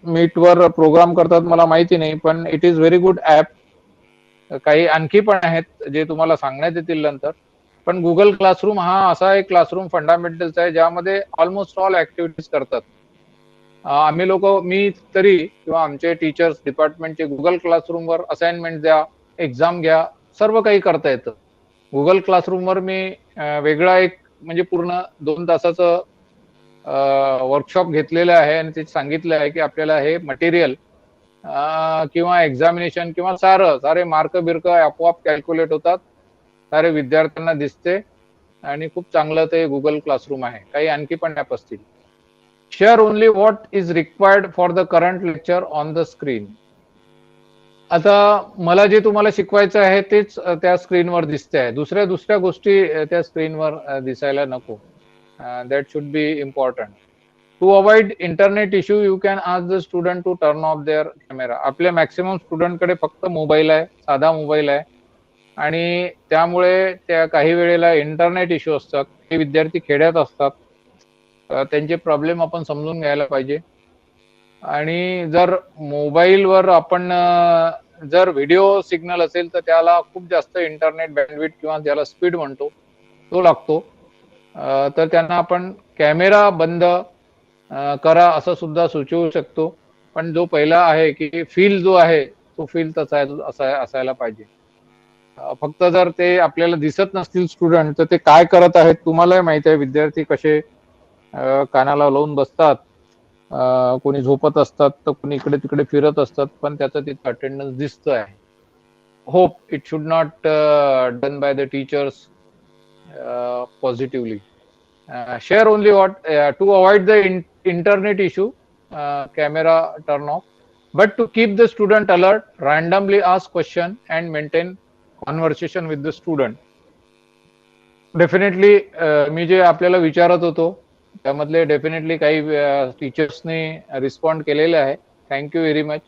मीटवर प्रोग्राम करतात मला माहिती नाही, पण it is very good app. काही आणखी पण आहेत जे तुम्हाला सांगण्यात येतील नंतर. पण गुगल क्लासरूम हा असा एक क्लासरूम फंडामेंटल्स आहे ज्यामध्ये ऑलमोस्ट ऑल ऍक्टिव्हिटीज करतात. आम्ही लोक, मी तरी किंवा आमचे टीचर्स डिपार्टमेंटचे गुगल क्लासरूमवर असाइनमेंट द्या, एक्झाम घ्या, सर्व काही करता येतं. गुगल क्लासरूमवर मी वेगळा एक म्हणजे पूर्ण 2 तासाचं वर्कशॉप घेतलेलं आहे आणि ते सांगितलं आहे की आपल्याला हे मटेरियल किंवा एक्झामिनेशन किंवा सारे मार्क बिर्क आपोआप कॅल्क्युलेट होतात, सारे विद्यार्थ्यांना दिसते आणि खूप चांगलं ते गुगल क्लासरूम आहे. काही आणखी पण ऍप असतील. Share only what is required for the current lecture on the screen. आता मला जे तुम्हाला शिकवायचं आहे तेच त्या स्क्रीनवर दिसते आहे. दुसऱ्या गोष्टी त्या स्क्रीनवर दिसायला नको. That should be important. To avoid internet issue you can ask the student to turn off their camera. आपल्या मॅक्सिमम स्टुडंटकडे फक्त मोबाईल आहे, साधा मोबाईल आहे आणि त्यामुळे त्या काही वेळेला इंटरनेट इश्यू असतात. ते विद्यार्थी खेड्यात असतात, त्यांचे प्रॉब्लेम आपण समजून घ्यायला पाहिजे. आणि जर मोबाईलवर आपण जर व्हिडिओ सिग्नल असेल तर त्याला खूप जास्त इंटरनेट बँडविड्थ किंवा ज्याला स्पीड म्हणतो तो लागतो. तर त्यांना आपण कॅमेरा बंद करा असं सुद्धा सुचवू शकतो. पण जो पहिला आहे की फील जो आहे तो फील तसा असायला पाहिजे. फक्त जर ते आपल्याला दिसत नसतील स्टुडंट तर ते काय करत आहेत तुम्हालाही माहिती आहे. विद्यार्थी कसे कानाला लावून बसतात, कोणी झोपत असतात तर कोणी इकडे तिकडे फिरत असतात, पण त्याचं तिथे अटेंडन्स दिसतं आहे. Hope it should not done by the teachers positively. Share only what to avoid the internet issue camera turn off, but to keep the student alert, randomly ask question and maintain conversation with the student. Definitely मी जे आपल्याला विचारत होतो त्यामधले डेफिनेटली काही टीचर्सने रिस्पॉन्ड केलेले आहे. Thank you very much.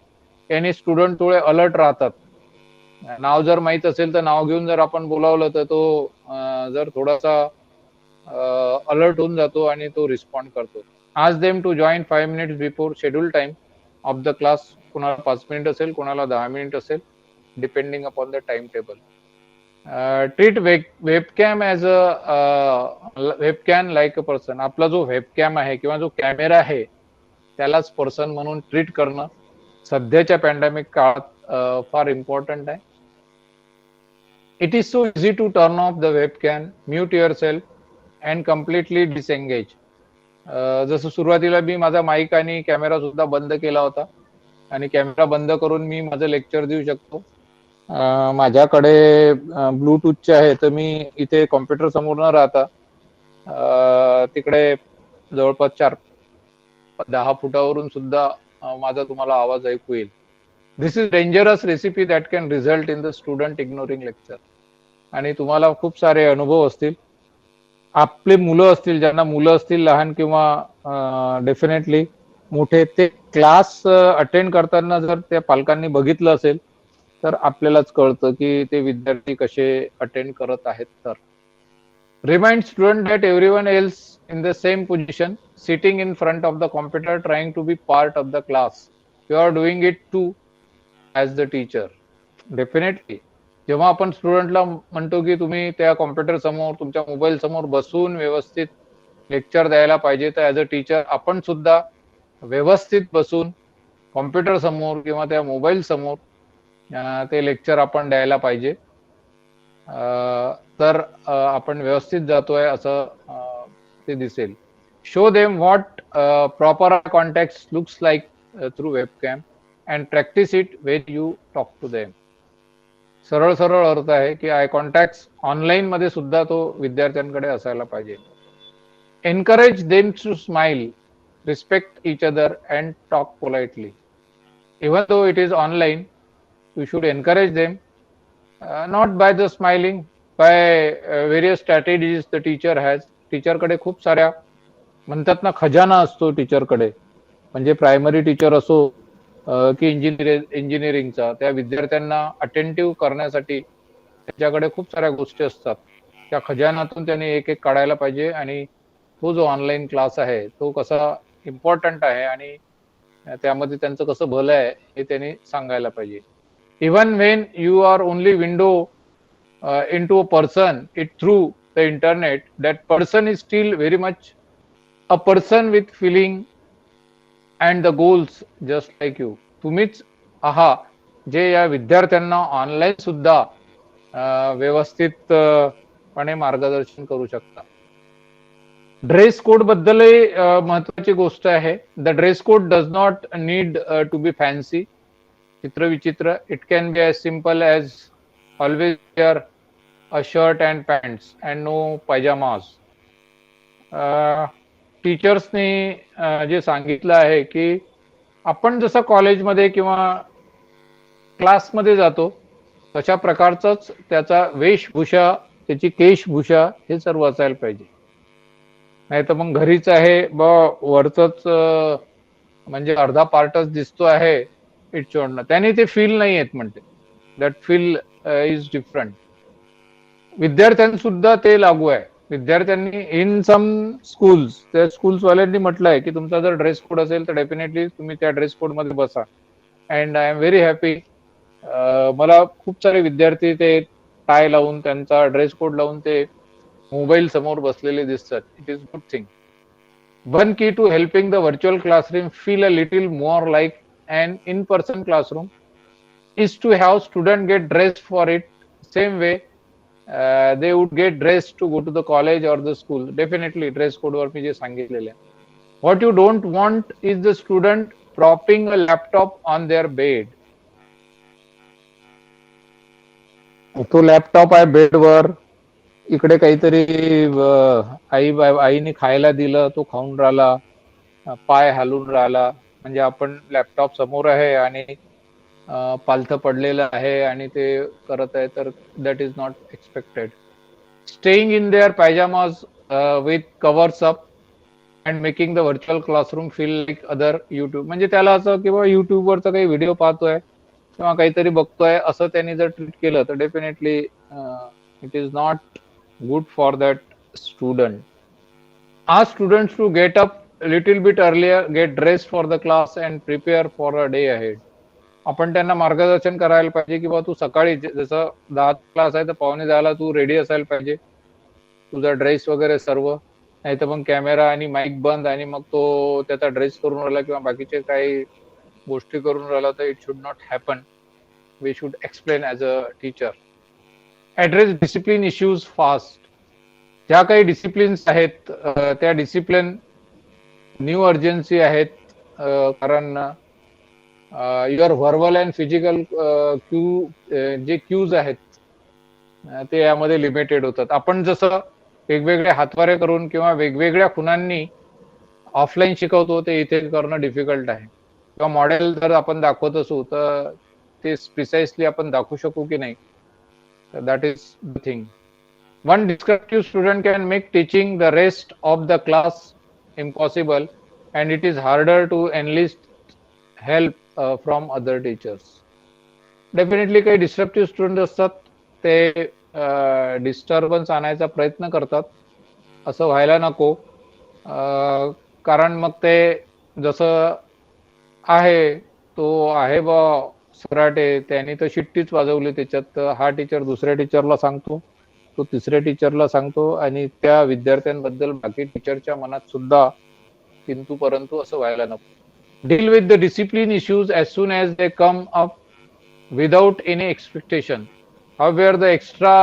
याने स्टुडंट थोडे अलर्ट राहतात. नाव जर माहित असेल तर नाव घेऊन जर आपण बोलावलं तर तो जर थोडासा अलर्ट होऊन जातो आणि तो रिस्पॉन्ड करतो. Ask them to join 5 minutes before scheduled time of the class. कोणाला 5 मिनिट असेल, कोणाला 10 मिनिट असेल, depending upon the time table. Treat webcam as a webcam like a person. आपला जो वेबकॅम आहे किंवा जो कॅमेरा आहे त्यालाच पर्सन म्हणून ट्रीट करणं सध्याच्या पॅन्डेमिक काळात फार इम्पॉर्टंट आहे. It is so easy to turn off the webcam, mute yourself and completely disengage. जसं सुरुवातीला मी माझा माईक आणि कॅमेरा सुद्धा बंद केला होता आणि कॅमेरा बंद करून मी माझं लेक्चर देऊ शकतो. माझ्याकडे ब्लूटूथचे आहे तर मी इथे कॉम्प्युटर समोर न राहता तिकडे जवळपास 4-10 फुटावरून सुद्धा माझा तुम्हाला आवाज ऐकू येईल. This is dangerous recipe that can result in the student ignoring lecture. आणि तुम्हाला खूप सारे अनुभव असतील. आपले मुलं असतील, ज्यांना मुलं असतील लहान किंवा डेफिनेटली मोठे ते क्लास अटेंड करताना जर त्या पालकांनी बघितलं असेल तर आपल्यालाच कळतं की ते विद्यार्थी कसे अटेंड करत आहेत. तर remind student that everyone else in the same position sitting in front of the computer trying to be part of the class, you are doing it too as the teacher. Definitely जेव्हा आपण स्टुडंटला म्हणतो की तुम्ही त्या कॉम्प्युटर समोर तुमच्या मोबाईल समोर बसून व्यवस्थित लेक्चर द्यायला पाहिजे, तर ऍज अ टीचर आपण सुद्धा व्यवस्थित बसून कॉम्प्युटर समोर किंवा त्या मोबाईल समोर ते लेक्चर आपण द्यायला पाहिजे. तर आपण व्यवस्थित जातोय असं ते दिसेल. Show them what proper contact looks like through webcam and practise it when you talk to them. सरळ सरळ अर्थ आहे की आय कॉन्टॅक्ट ऑनलाईन मध्ये सुद्धा तो विद्यार्थ्यांकडे असायला पाहिजे. Encourage them to smile, respect each other and talk politely. Even though it is online, you should encourage them, not by the smiling, by various strategies the teacher has. टीचरकडे खूप साऱ्या म्हणतात ना खजाना असतो टीचरकडे, म्हणजे प्रायमरी टीचर असो की इंजिनिअरिंगचा, त्या विद्यार्थ्यांना अटेंटिव्ह करण्यासाठी त्याच्याकडे खूप साऱ्या गोष्टी असतात. त्या खजानातून त्यांनी एक एक काढायला पाहिजे आणि तो जो ऑनलाईन क्लास आहे तो कसा इम्पॉर्टंट आहे आणि त्यामध्ये त्यांचं कसं भलं आहे हे त्यांनी सांगायला पाहिजे. Even when you are only window into a person it through the internet, that person is still very much a person with feeling and the goals just like you. तुम्हीच आहात जे या विद्यार्थ्यांना ऑनलाईन सुद्धा व्यवस्थितपणे मार्गदर्शन करू शकता. ड्रेस कोड बद्दलही महत्वाची गोष्ट आहे. The dress code does not need to be fancy, चित्रविचित्र. It can be as simple as always wear a shirt and pants and no pajamas. टीचर्सनी जे सांगितलं आहे की आपण जसं कॉलेजमध्ये किंवा क्लासमध्ये जातो तशा प्रकारचाच त्याचा वेशभूषा, त्याची केशभूषा हे सर्व असायला पाहिजे. नाही तर मग घरीच आहे वरचंच म्हणजे अर्धा पार्टच दिसतो आहे इट शोडणं, त्याने ते फील नाही येत म्हणते. That feel is different. विद्यार्थ्यांसुद्धा ते लागू आहे. विद्यार्थ्यांनी इन सम स्कूल्स, त्या स्कूल्स वाल्यांनी म्हटलं आहे की तुमचा जर ड्रेस कोड असेल तर डेफिनेटली तुम्ही त्या ड्रेस कोड मध्ये बसा. And I am very happy. मला खूप सारे विद्यार्थी ते टाय लावून त्यांचा ड्रेस कोड लावून ते मोबाईल समोर बसलेले दिसतात. It is good thing. One key to helping the virtual classroom feel a little more like an in person classroom is to have student get dressed for it same way they would get dressed to go to the college or the school. Definitely dress code वर मी जे सांगितलेले आहे. What you don't want is the student propping a laptop on their bed. तो लॅपटॉप आहे बेडवर, इकडे काहीतरी आईने खायला दिलं तो खाऊन राहिला, पाय हलून राहिला, म्हणजे आपण लॅपटॉप समोर आहे आणि पालथं पडलेलं आहे आणि ते करत आहे, तर that is not expected. Staying in their pyjamas with covers up and making the virtual classroom feel like other YouTube, म्हणजे त्याला असं किंवा युट्यूबवरचा काही व्हिडिओ पाहतोय किंवा काहीतरी बघतोय असं त्यांनी जर ट्रीट केलं तर definitely it is not good for that student. Ask students to get up little bit earlier, get dress for the class and prepare for a day ahead. आपण त्यांना मार्गदर्शन करायला पाहिजे की बाबा तू सकाळी जसं 10 क्लास आहे तर 9:45 तू रेडी असायला पाहिजे, तुझा ड्रेस वगैरे सर्व. नाही तर मग कॅमेरा आणि माईक बंद आणि मग तो त्याचा ड्रेस करून राहिला किंवा बाकीचे काही गोष्टी करून राहिला, तर it should not happen. We should explain as a teacher. Address discipline issues fast. ज्या काही डिसिप्लिन्स आहेत त्या डिसिप्लिन न्यू अर्जन्सी आहेत, कारण युअर व्हर्बल अँड फिजिकल जे क्यूज आहेत ते यामध्ये लिमिटेड होतात. आपण जसं वेगवेगळे हातवारे करून किंवा वेगवेगळ्या खुणांनी ऑफलाईन शिकवतो ते इथे करणं डिफिकल्ट आहे. किंवा मॉडेल जर आपण दाखवत असू तर ते प्रिसाइसली आपण दाखवू शकू की नाही, that is the thing. One descriptive student can make teaching the rest of the class impossible and it is harder to enlist help from other teachers. Definitely काही डिस्ट्रक्टिव्ह स्टुडंट असतात, ते डिस्टर्बन्स आणायचा प्रयत्न करतात. असं व्हायला नको, कारण मग ते जसं आहे तो आहे बा सराटे, त्यांनी तर शिट्टीच वाजवली त्याच्यात, तर हा टीचर दुसऱ्या टीचरला सांगतो, तो तिसऱ्या टीचरला सांगतो, आणि त्या विद्यार्थ्यांबद्दल बाकी टीचरच्या मनात सुद्धा किंतु परंतु असं व्हायला नको. Deal with the discipline issues as soon as they come up without any expectation. However, the extra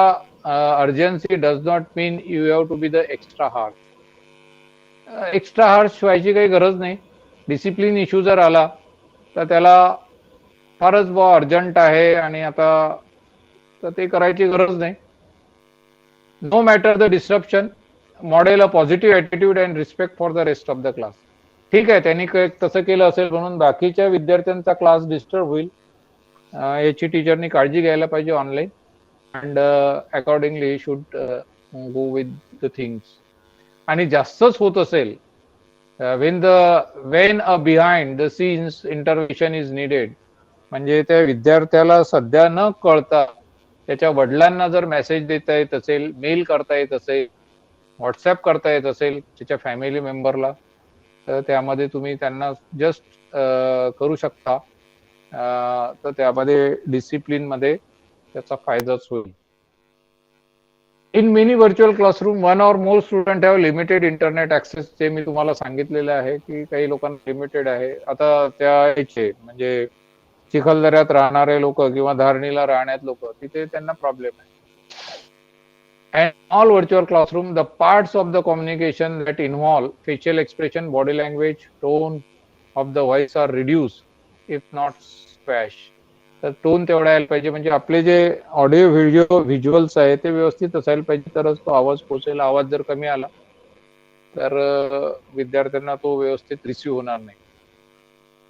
urgency does not mean you have to be the extra harsh. Extra harsh व्हायची काही गरज नाही. डिसिप्लिन इश्यू जर आला तर त्याला फारच अर्जंट आहे आणि आता तर ते करायची गरज नाही. No matter the disruption, model a positive attitude and respect for the rest of the class. ठीक आहे, त्यांनी तसं केलं असेल म्हणून बाकीच्या विद्यार्थ्यांचा क्लास डिस्टर्ब होईल याची टीचरनी काळजी घ्यायला पाहिजे online, and accordingly should go with the things. आणि जास्तच होत असेल, when a behind the scenes intervention is needed, म्हणजे त्या विद्यार्थ्याला सध्या न कळता त्याच्या वडिलांना जर मेसेज देता येत असेल, मेल करता येत असेल, व्हॉट्सअप करता येत असेल त्याच्या फॅमिली मेंबरला, तर त्यामध्ये तुम्ही त्यांना जस्ट करू शकता. तर त्यामध्ये डिसिप्लिन मध्ये त्याचा फायदाच होईल. In many virtual classroom one or more student have limited internet access. ते मी तुम्हाला सांगितलेलं आहे की काही लोकांना लिमिटेड आहे. आता त्या याचे म्हणजे चिखलदऱ्यात राहणारे लोक किंवा धारणीला राहण्यात लोक, तिथे त्यांना प्रॉब्लेम आहे. And all virtual classroom, the parts of the communication that involve facial expression, body language, tone of the voice are reduced, if not squash. तर टोन तेवढा यायला पाहिजे, म्हणजे आपले जे ऑडिओ व्हिडिओ व्हिज्युअल्स आहे ते व्यवस्थित असायला पाहिजे, तरच तो आवाज पोहोचेल. आवाज जर कमी आला तर विद्यार्थ्यांना तो व्यवस्थित रिसीव्ह होणार नाही.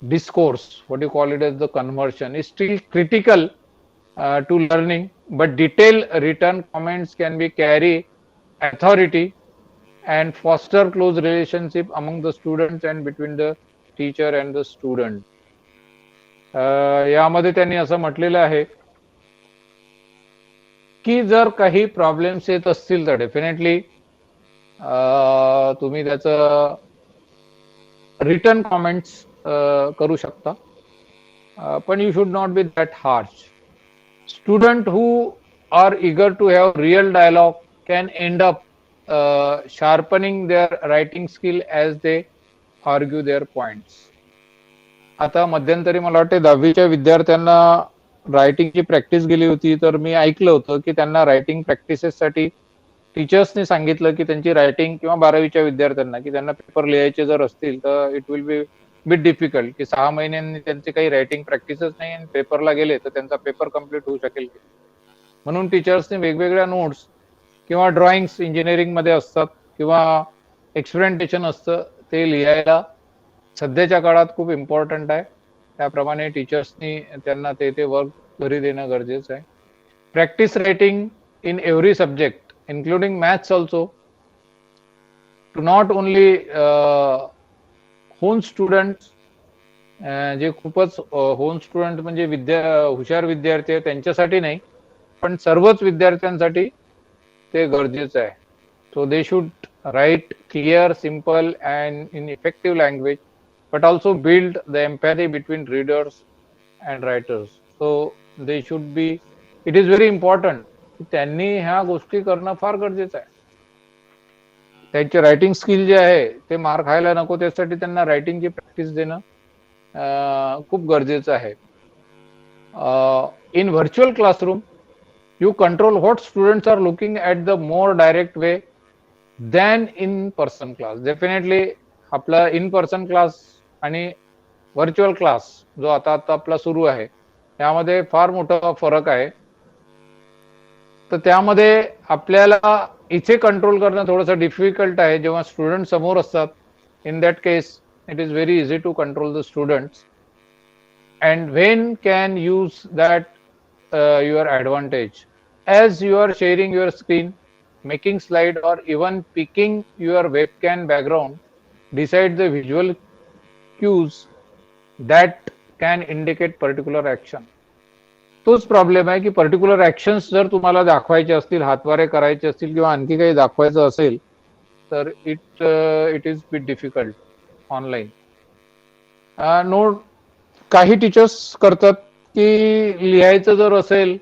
Discourse, what you call it as the conversion, is still critical to learning, but detailed written comments can be carry authority and foster close relationship among the students and between the teacher and the student. यामध्ये त्यांनी असं म्हटलेलं आहे की जर काही प्रॉब्लेम्स येत असतील तर डेफिनेटली तुम्ही त्याचं रिटर्न कॉमेंट्स करू शकता, पण you should not B that harsh. Students who are eager to have real dialogue can end up sharpening their writing skill as they argue their points. आता मध्यंतरी मला वाटते 10वीच्या विद्यार्थ्यांना रायटिंगची प्रॅक्टिस गेली होती, तर मी ऐकलं होतं की त्यांना रायटिंग प्रॅक्टिसेससाठी टीचर्सने सांगितलं की त्यांची रायटिंग, किंवा 12वीच्या विद्यार्थ्यांना की त्यांना पेपर लिहायचे जर असतील तर it will be bit difficult, की 6 महिन्यांनी त्यांची काही रायटिंग प्रॅक्टिसच नाही आणि पेपरला गेले तर त्यांचा पेपर कम्प्लीट होऊ शकेल. म्हणून टीचर्सने वेगवेगळ्या नोट्स किंवा ड्रॉइंग्स इंजिनिअरिंग मध्ये असतात किंवा एक्सपेरिमेंटेशन असतं, ते लिहायला सध्याच्या काळात खूप इम्पॉर्टंट आहे. त्याप्रमाणे टीचर्सनी त्यांना ते वर्क घरी देणं गरजेचं आहे. Practise writing in every subject including maths also, to not only hone student, जे खूपच होन स्टुडंट म्हणजे हुशार विद्यार्थी आहे त्यांच्यासाठी नाही, पण सर्वच विद्यार्थ्यांसाठी ते गरजेचं आहे. So they should write clear, simple and in effective language, but also build the empathy between readers and writers. So they should be, it is very important की त्यांनी ह्या गोष्टी करणं फार गरजेचं आहे. त्यांचे रायटिंग स्किल जे आहे ते मार खायला नको, त्यासाठी त्यांना रायटिंगची प्रॅक्टिस देणं खूप गरजेचं आहे. In virtual classroom you control what students are looking at the more direct way than in person class. Definitely आपला इन पर्सन क्लास आणि व्हर्च्युअल क्लास जो आता आपला सुरू आहे त्यामध्ये फार मोठा फरक आहे. तर त्यामध्ये आपल्याला इथे कंट्रोल करणं थोडंसं डिफिकल्ट आहे जेव्हा स्टुडंट समोर असतात. In that case it is very easy to control the students, and when can use that your advantage as you are sharing your screen, making slide, or even picking your webcam background, decide the visual cues that can indicate particular action. तोच प्रॉब्लेम आहे की पर्टिक्युलर ऍक्शन्स जर तुम्हाला दाखवायचे असतील, हातवारे करायचे असतील किंवा आणखी काही दाखवायचं असेल तर it is bit difficult online. Note काही टीचर्स करतात की लिहायचं जर असेल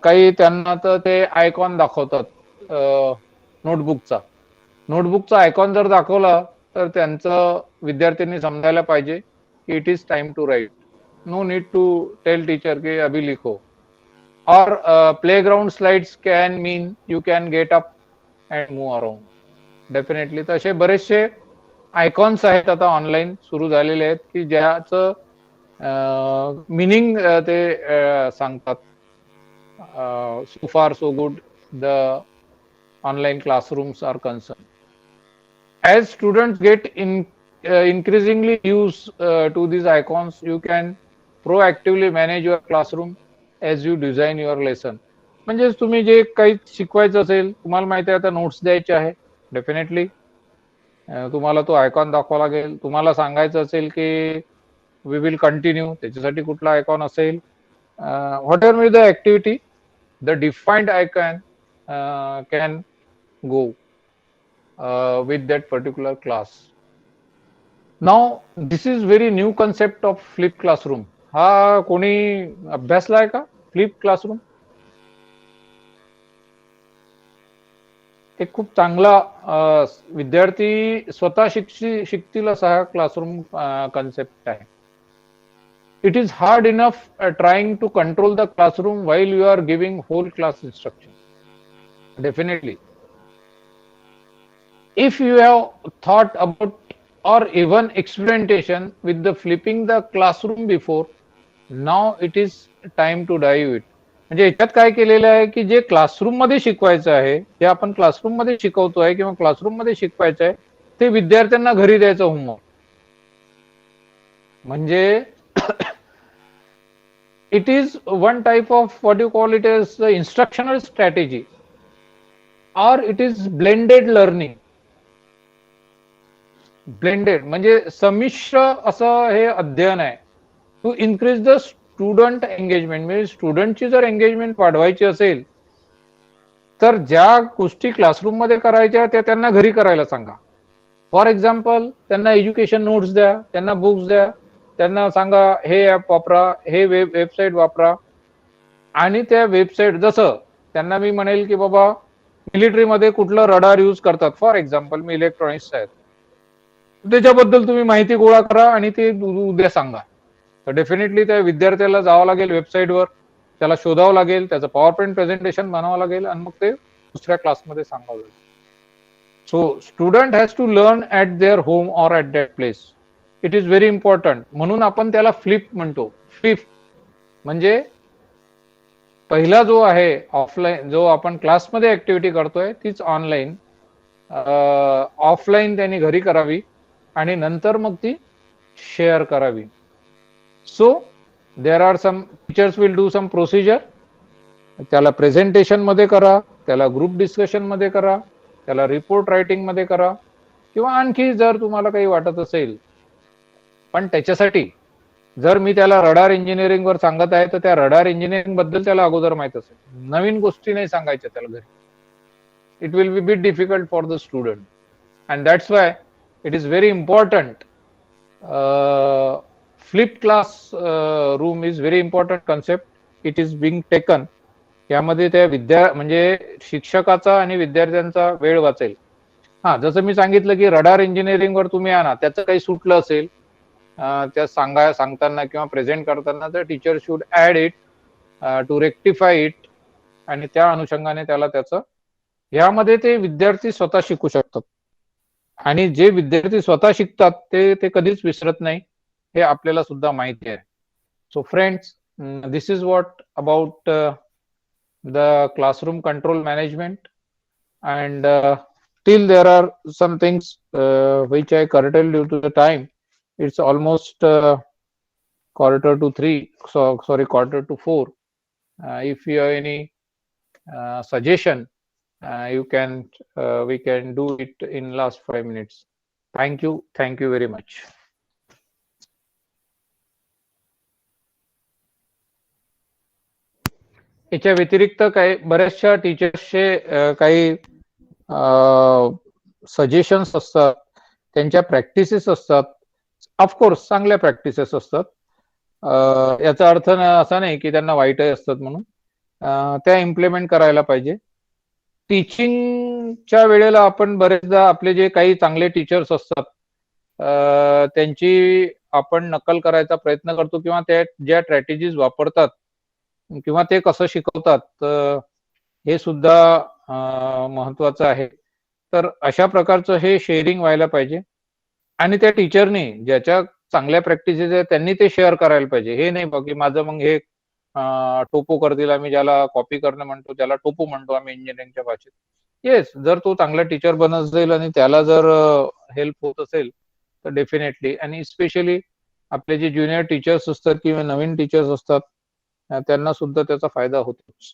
काही त्यांना तर ते आयकॉन दाखवतात नोटबुकचा आयकॉन जर दाखवला तर त्यांचं विद्यार्थ्यांनी समजायला पाहिजे की it is time to write. No need to tell teacher की अभी लिखो. और playground slides can mean you can get up and move around. Definitely तसे बरेचसे आयकॉन्स आहेत आता ऑनलाईन सुरू झालेले आहेत की ज्याचं मिनिंग ते सांगतात. So far so good the online classrooms are concern. As students get increasingly used to these icons, you can proactively manage your classroom as you design your lesson. म्हणजे तुम्ही जे काही शिकवायचं असेल, तुम्हाला माहिती आहे आता नोट्स द्यायचे आहे, डेफिनेटली तुम्हाला तो आयकॉन दाखवावा लागेल. तुम्हाला सांगायचं असेल की वी विल कंटिन्यू, त्याच्यासाठी कुठला आयकॉन असेल, what ever the activity, the defined icon can go with that particular class. Now this is very new concept of flip classroom. हा कोणी अभ्यासलाय का फ्लिप क्लासरूम? एक खूप चांगला विद्यार्थी स्वतः शिकतील असा हा क्लासरूम कन्सेप्ट आहे. It is hard enough trying to control the classroom while you are giving whole class instruction. Definitely. If you have thought about or even experimentation with the flipping the classroom before, now it is time to dive it. म्हणजे याच्यात काय केलेलं आहे की जे क्लासरूम मध्ये शिकवायचं आहे, जे आपण क्लासरूम मध्ये शिकवतोय किंवा क्लासरूम मध्ये शिकवायचं आहे ते विद्यार्थ्यांना घरी द्यायचं होमवर्क. म्हणजे it is one type of what you call it as the instructional strategy और it is blended learning. Blended म्हणजे संमिश्र असं हे अध्ययन आहे to increase the student engagement. म्हणजे स्टुडंटची जर एंगेजमेंट वाढवायची असेल तर ज्या गोष्टी क्लासरूम मध्ये करायच्या त्या त्यांना घरी करायला सांगा. फॉर एक्झाम्पल त्यांना एज्युकेशन नोट्स द्या, त्यांना बुक्स द्या, त्यांना सांगा हे ऍप वापरा, हे वेबसाईट वापरा. आणि त्या वेबसाईट जसं त्यांना मी म्हणेल की बाबा मिलिटरीमध्ये कुठलं रडार यूज करतात, फॉर एक्झाम्पल मी इलेक्ट्रॉनिक्स आहेत, त्याच्याबद्दल तुम्ही माहिती गोळा करा आणि ते उद्या सांगा. तर डेफिनेटली त्या विद्यार्थ्याला जावं लागेल वेबसाईटवर, त्याला शोधावं लागेल, त्याचं पॉवर पॉईंट प्रेझेंटेशन बनावं लागेल आणि मग ते दुसऱ्या क्लासमध्ये सांगावं लागेल. So student has to learn at their home or at that place. It is very important. म्हणून आपण त्याला फ्लिप म्हणतो. फ्लिप म्हणजे पहिला जो आहे ऑफलाईन, जो आपण क्लासमध्ये ऍक्टिव्हिटी करतोय तीच ऑनलाईन, ऑफलाईन त्यांनी घरी करावी आणि नंतर मग ती शेअर करावी. So there are some teachers will do some procedure. त्याला प्रेझेंटेशन मध्ये करा, त्याला ग्रुप डिस्कशन मध्ये करा, त्याला रिपोर्ट रायटिंग मध्ये करा किंवा आणखी जर तुम्हाला काही वाटत असेल. पण त्याच्यासाठी जर मी त्याला रडार इंजिनिअरिंग वर सांगत आहे तर त्या रडार इंजिनिअरिंग बद्दल त्याला अगोदर माहित असेल. नवीन गोष्टी नाही सांगायच्या त्याला घरी. It will be bit difficult for the student and that's why it is very important. Flip class room is very important concept. It is being taken. यामध्ये त्या म्हणजे शिक्षकाचा आणि विद्यार्थ्यांचा वेळ वाचेल. हा, जसं मी सांगितलं की रडार इंजिनिअरिंग वर तुम्ही आणा, त्याचं काही सुटलं असेल त्या सांगताना किंवा प्रेझेंट करताना तर teacher should add it to rectify it आणि त्या अनुषंगाने त्याला त्याचं यामध्ये ते विद्यार्थी स्वतः शिकू शकतात. आणि जे विद्यार्थी स्वतः शिकतात ते कधीच विसरत नाही, हे आपल्याला सुद्धा माहिती आहे. So friends, this is what about the classroom control management and till there are some things which I curtailed due to the time. It's almost 2:45, sorry 3:45. If you have any suggestion, we can do it in last 5 minutes. Thank you very much. याच्या व्यतिरिक्त काही बऱ्याचशा टीचर्सचे काही सजेशन्स असतात, त्यांच्या प्रॅक्टिसेस असतात. ऑफकोर्स चांगल्या प्रॅक्टिसेस असतात. याचा अर्थ असा नाही की त्यांना वाईटही असतात म्हणून. त्या इम्प्लिमेंट करायला पाहिजे. टीचिंगच्या वेळेला आपण बरेचदा आपले जे काही चांगले टीचर्स असतात त्यांची आपण नक्कल करायचा प्रयत्न करतो किंवा त्या ज्या स्ट्रॅटेजीज वापरतात किंवा ते कसं शिकवतात हे सुद्धा महत्वाचं आहे. तर अशा प्रकारचं हे शेअरिंग व्हायला पाहिजे आणि त्या टीचरनी ज्याच्या चांगल्या प्रॅक्टिसेस आहेत त्यांनी ते शेअर करायला पाहिजे. हे नाही बघ की माझं मग हे टोपो करतील, आम्ही ज्याला कॉपी करणं म्हणतो त्याला टोपो म्हणतो आम्ही इंजिनिअरिंगच्या भाषेत. येस, जर तो चांगला टीचर बनत असेल आणि त्याला जर हेल्प होत असेल तर डेफिनेटली, आणि स्पेशली आपले जे ज्युनियर टीचर्स असतात किंवा नवीन टीचर्स असतात त्यांना सुद्धा त्याचा फायदा होतोच.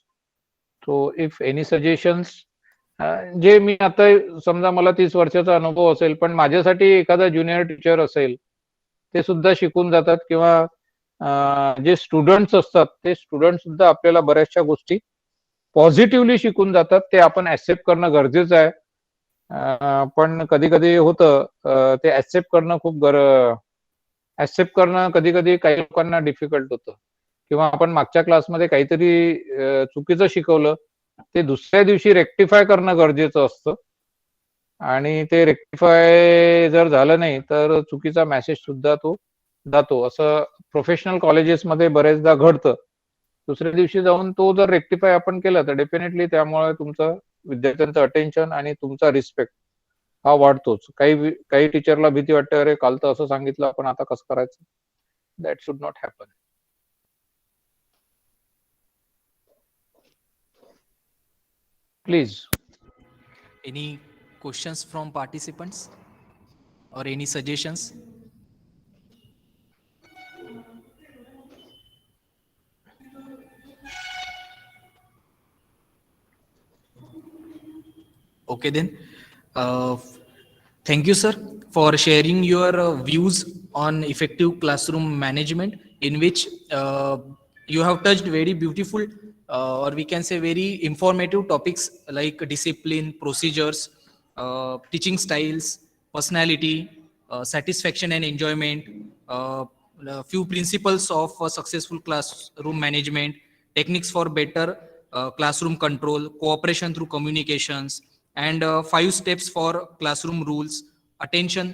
सो इफ एनी सजेशन्स, जे मी आता समजा मला 30 वर्षाचा अनुभव असेल पण माझ्यासाठी एखादा ज्युनियर टीचर असेल ते सुद्धा शिकून जातात किंवा जे स्टुडंट्स असतात ते स्टुडंट सुद्धा आपल्याला बऱ्याचशा गोष्टी पॉझिटिव्हली शिकून जातात. ते आपण ऍक्सेप्ट करणं गरजेचं आहे. पण कधी कधी होतं ते ऍक्सेप्ट करणं कधी कधी काही लोकांना डिफिकल्ट होतं किंवा आपण मागच्या क्लासमध्ये काहीतरी चुकीचं शिकवलं ते दुसऱ्या दिवशी रेक्टिफाय करणं गरजेचं असतं आणि ते रेक्टिफाय जर झालं नाही तर चुकीचा मेसेज सुद्धा तो जातो. असं प्रोफेशनल कॉलेजेसमध्ये बरेचदा घडतं. दुसऱ्या दिवशी जाऊन तो जर रेक्टिफाय आपण केला तर डेफिनेटली त्यामुळे तुमचं विद्यार्थ्यांचं अटेन्शन आणि तुमचा रिस्पेक्ट हा वाढतोच. काही टीचरला भीती वाटते, अरे काल तर असं सांगितलं आपण आता कसं करायचं. That should not happen. Please. Any questions from participants or any suggestions? Okay then. Thank you, sir, for sharing your views on effective classroom management, in which you have touched very beautiful or we can say very informative topics like discipline, procedures, teaching styles, personality, satisfaction and enjoyment, a few principles of successful classroom management, techniques for better classroom control, cooperation through communications, and 5 steps for classroom rules, attention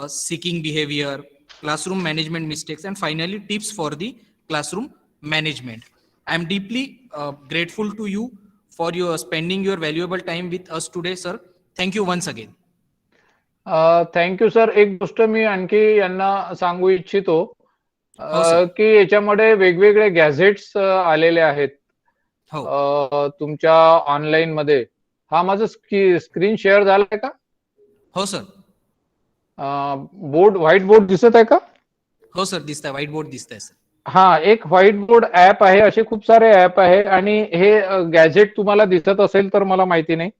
seeking behavior, classroom management mistakes, and finally tips for the classroom management. I am deeply grateful to you for your spending your valuable time with us today, sir. Thank you once again. Thank you sir. एक गोष्ट मी आणखी यांना सांगू इच्छितो हो सर. की याच्यामध्ये वेगवेगळे गॅझेट्स आलेले आहेत हो तुमच्या ऑनलाईन मध्ये. हा माझा स्क्रीन शेअर झालाय का? हो सर. व्हाईट बोर्ड दिसत आहे का? हो सर, दिसतंय, व्हाईट बोर्ड दिसतंय सर. हा, एक व्हाईट बोर्ड ऍप आहे. असे खूप सारे ऍप आहे आणि हे गॅझेट तुम्हाला दिसत असेल तर मला माहिती नाही.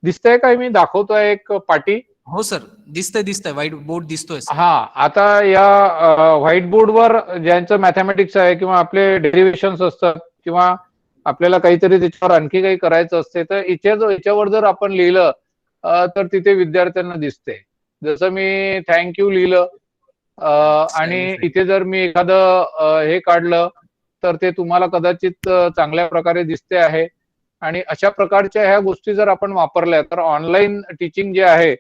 दिसतंय का? मी दाखवतोय एक पाटी. हो सर, दिसतंय, व्हाईट बोर्ड दिसतोय सर. हा, आता या व्हाईट बोर्डवर ज्यांचं मॅथमॅटिक्स आहे किंवा आपले डेरिव्हेशन्स असतात किंवा आपल्याला काहीतरी त्याच्यावर आणखी काही करायचं असते तर याच्यावर जर आपण लिहिलं तर तिथे विद्यार्थ्यांना दिसते. जसं मी थँक्यू लिहिलं आणि इथे जर मी एखादं हे काढलं तर ते तुम्हाला कदाचित चांगल्या प्रकारे दिसते आहे. आणि अशा प्रकारच्या ह्या गोष्टी जर आपण वापरल्या तर ऑनलाईन टीचिंग जे आहे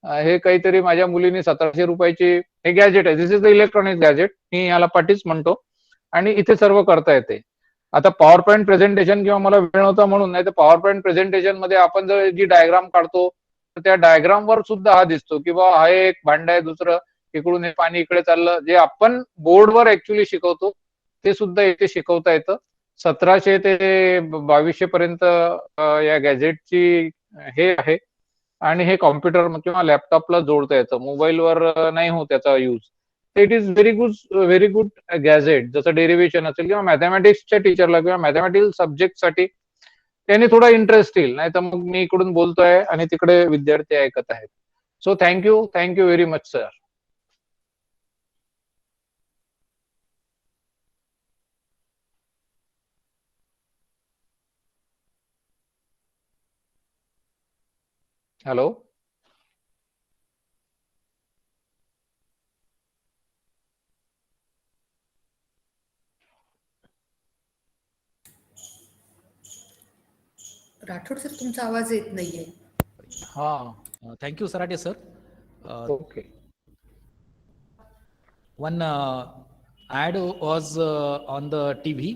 हे काहीतरी माझ्या मुलीने 1700 रुपयाची हे गॅजेट आहे. दिस इज द इलेक्ट्रॉनिक गॅजेट. मी याला पाटीच म्हणतो आणि इथे सर्व करता येते. आता पॉवर पॉईंट प्रेझेंटेशन किंवा मला वेळ नव्हता म्हणून, नाही तर पॉवर पॉईंट प्रेझेंटेशन मध्ये आपण जर जी डायग्राम काढतो तर त्या डायग्राम वर सुद्धा हा दिसतो की बा हा एक भांड आहे, दुसरं इकडून हे पाणी इकडे चाललं. जे आपण बोर्डवर ऍक्च्युली शिकवतो ते सुद्धा इथे शिकवता येतं. 1700 ते 2200 पर्यंत या गॅजेटची हे आहे आणि हे कॉम्प्युटर किंवा लॅपटॉपला जोडता येतं. मोबाईलवर नाही होत त्याचा use. It is very good gadget. जसं डेरिव्हेशन असेल किंवा मॅथमॅटिक्सच्या टीचरला किंवा मॅथमॅटिक्स सब्जेक्टसाठी त्यांनी थोडा इंटरेस्ट येईल. नाही तर मग मी इकडून बोलतोय आणि तिकडे विद्यार्थी ऐकत आहेत. So thank you very much, sir. Hello. Rathod sir तुमचा आवाज येत नाहीये. Thank you, Sarate sir. Okay. One ad was on the TV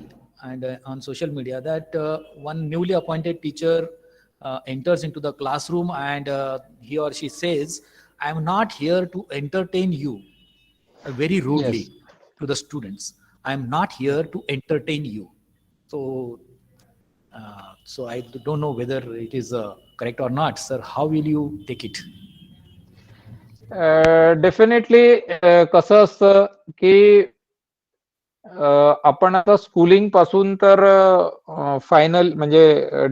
and on social media that one newly appointed teacher enters into the classroom and he or she says, "I am not here to entertain you," very rudely to the students. "I am not here to entertain you." So I don't know whether it is correct or not, sir. How will you take it? Definitely कसं असतं की आपण आता स्कूलिंग पासून तर फायनल म्हणजे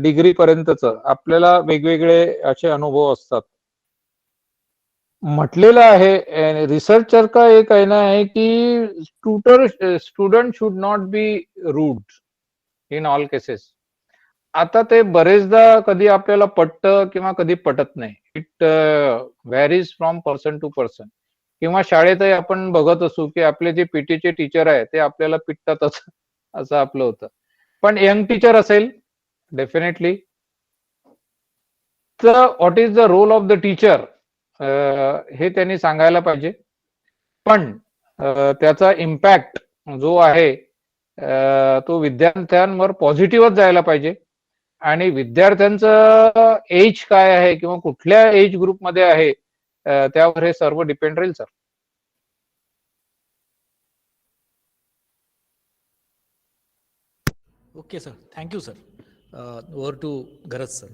डिग्री पर्यंतच आपल्याला वेगवेगळे असे अनुभव असतात. म्हटलेलं आहे रिसर्चर का एक कहना है की student should not be rude in all cases. आता ते बरेचदा कधी आपल्याला पटतं किंवा कधी पटत नाही. It varies from person to person. किंवा शाळेतही आपण बघत असू की आपले जे पीटीचे टीचर आहे ते आपल्याला पिटतातच असं आपलं होतं. पण यंग टीचर असेल डेफिनेटली तर what is the role of the teacher हे त्यांनी सांगायला पाहिजे. पण त्याचा इम्पॅक्ट जो आहे तो विद्यार्थ्यांवर पॉझिटिव्हच जायला पाहिजे. आणि विद्यार्थ्यांचं एज काय आहे किंवा कुठल्या एज ग्रुपमध्ये आहे त्यावर हे सर्व डिपेंड राहील sir. Okay, sir. Thank you, sir. Over to Gharaz, sir.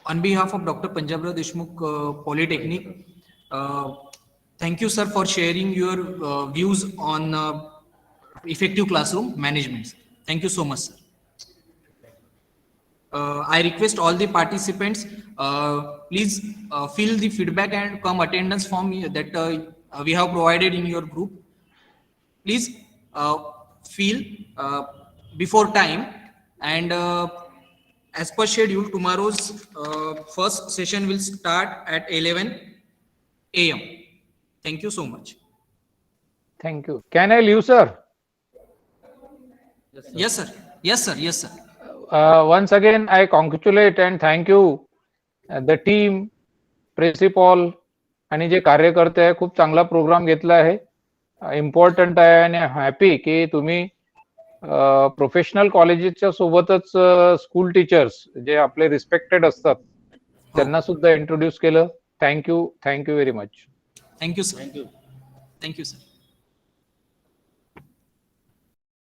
On behalf of Dr. Panjabrao Deshmukh Polytechnic, thank you, sir, for sharing your views on effective classroom management. Thank you so much, sir. I request all the participants, please fill the feedback and come attendance form that we have provided in your group. Please fill before time, and as per schedule, tomorrow's first session will start at 11 a.m. Thank you so much. Thank you. Can I leave, sir? Yes, sir. Yes, sir. Yes, sir. Once again, I congratulate and thank you the team, principal आणि जे कार्यकर्ते आहे. खूप चांगला प्रोग्राम घेतला आहे. इम्पॉर्टंट आहे आणि हॅपी की तुम्ही प्रोफेशनल कॉलेजेसच्या सोबतच स्कूल टीचर्स जे आपले रिस्पेक्टेड असतात त्यांना सुद्धा इंट्रोड्यूस केलं. Thank you very much. Thank you, sir. Thank you, sir.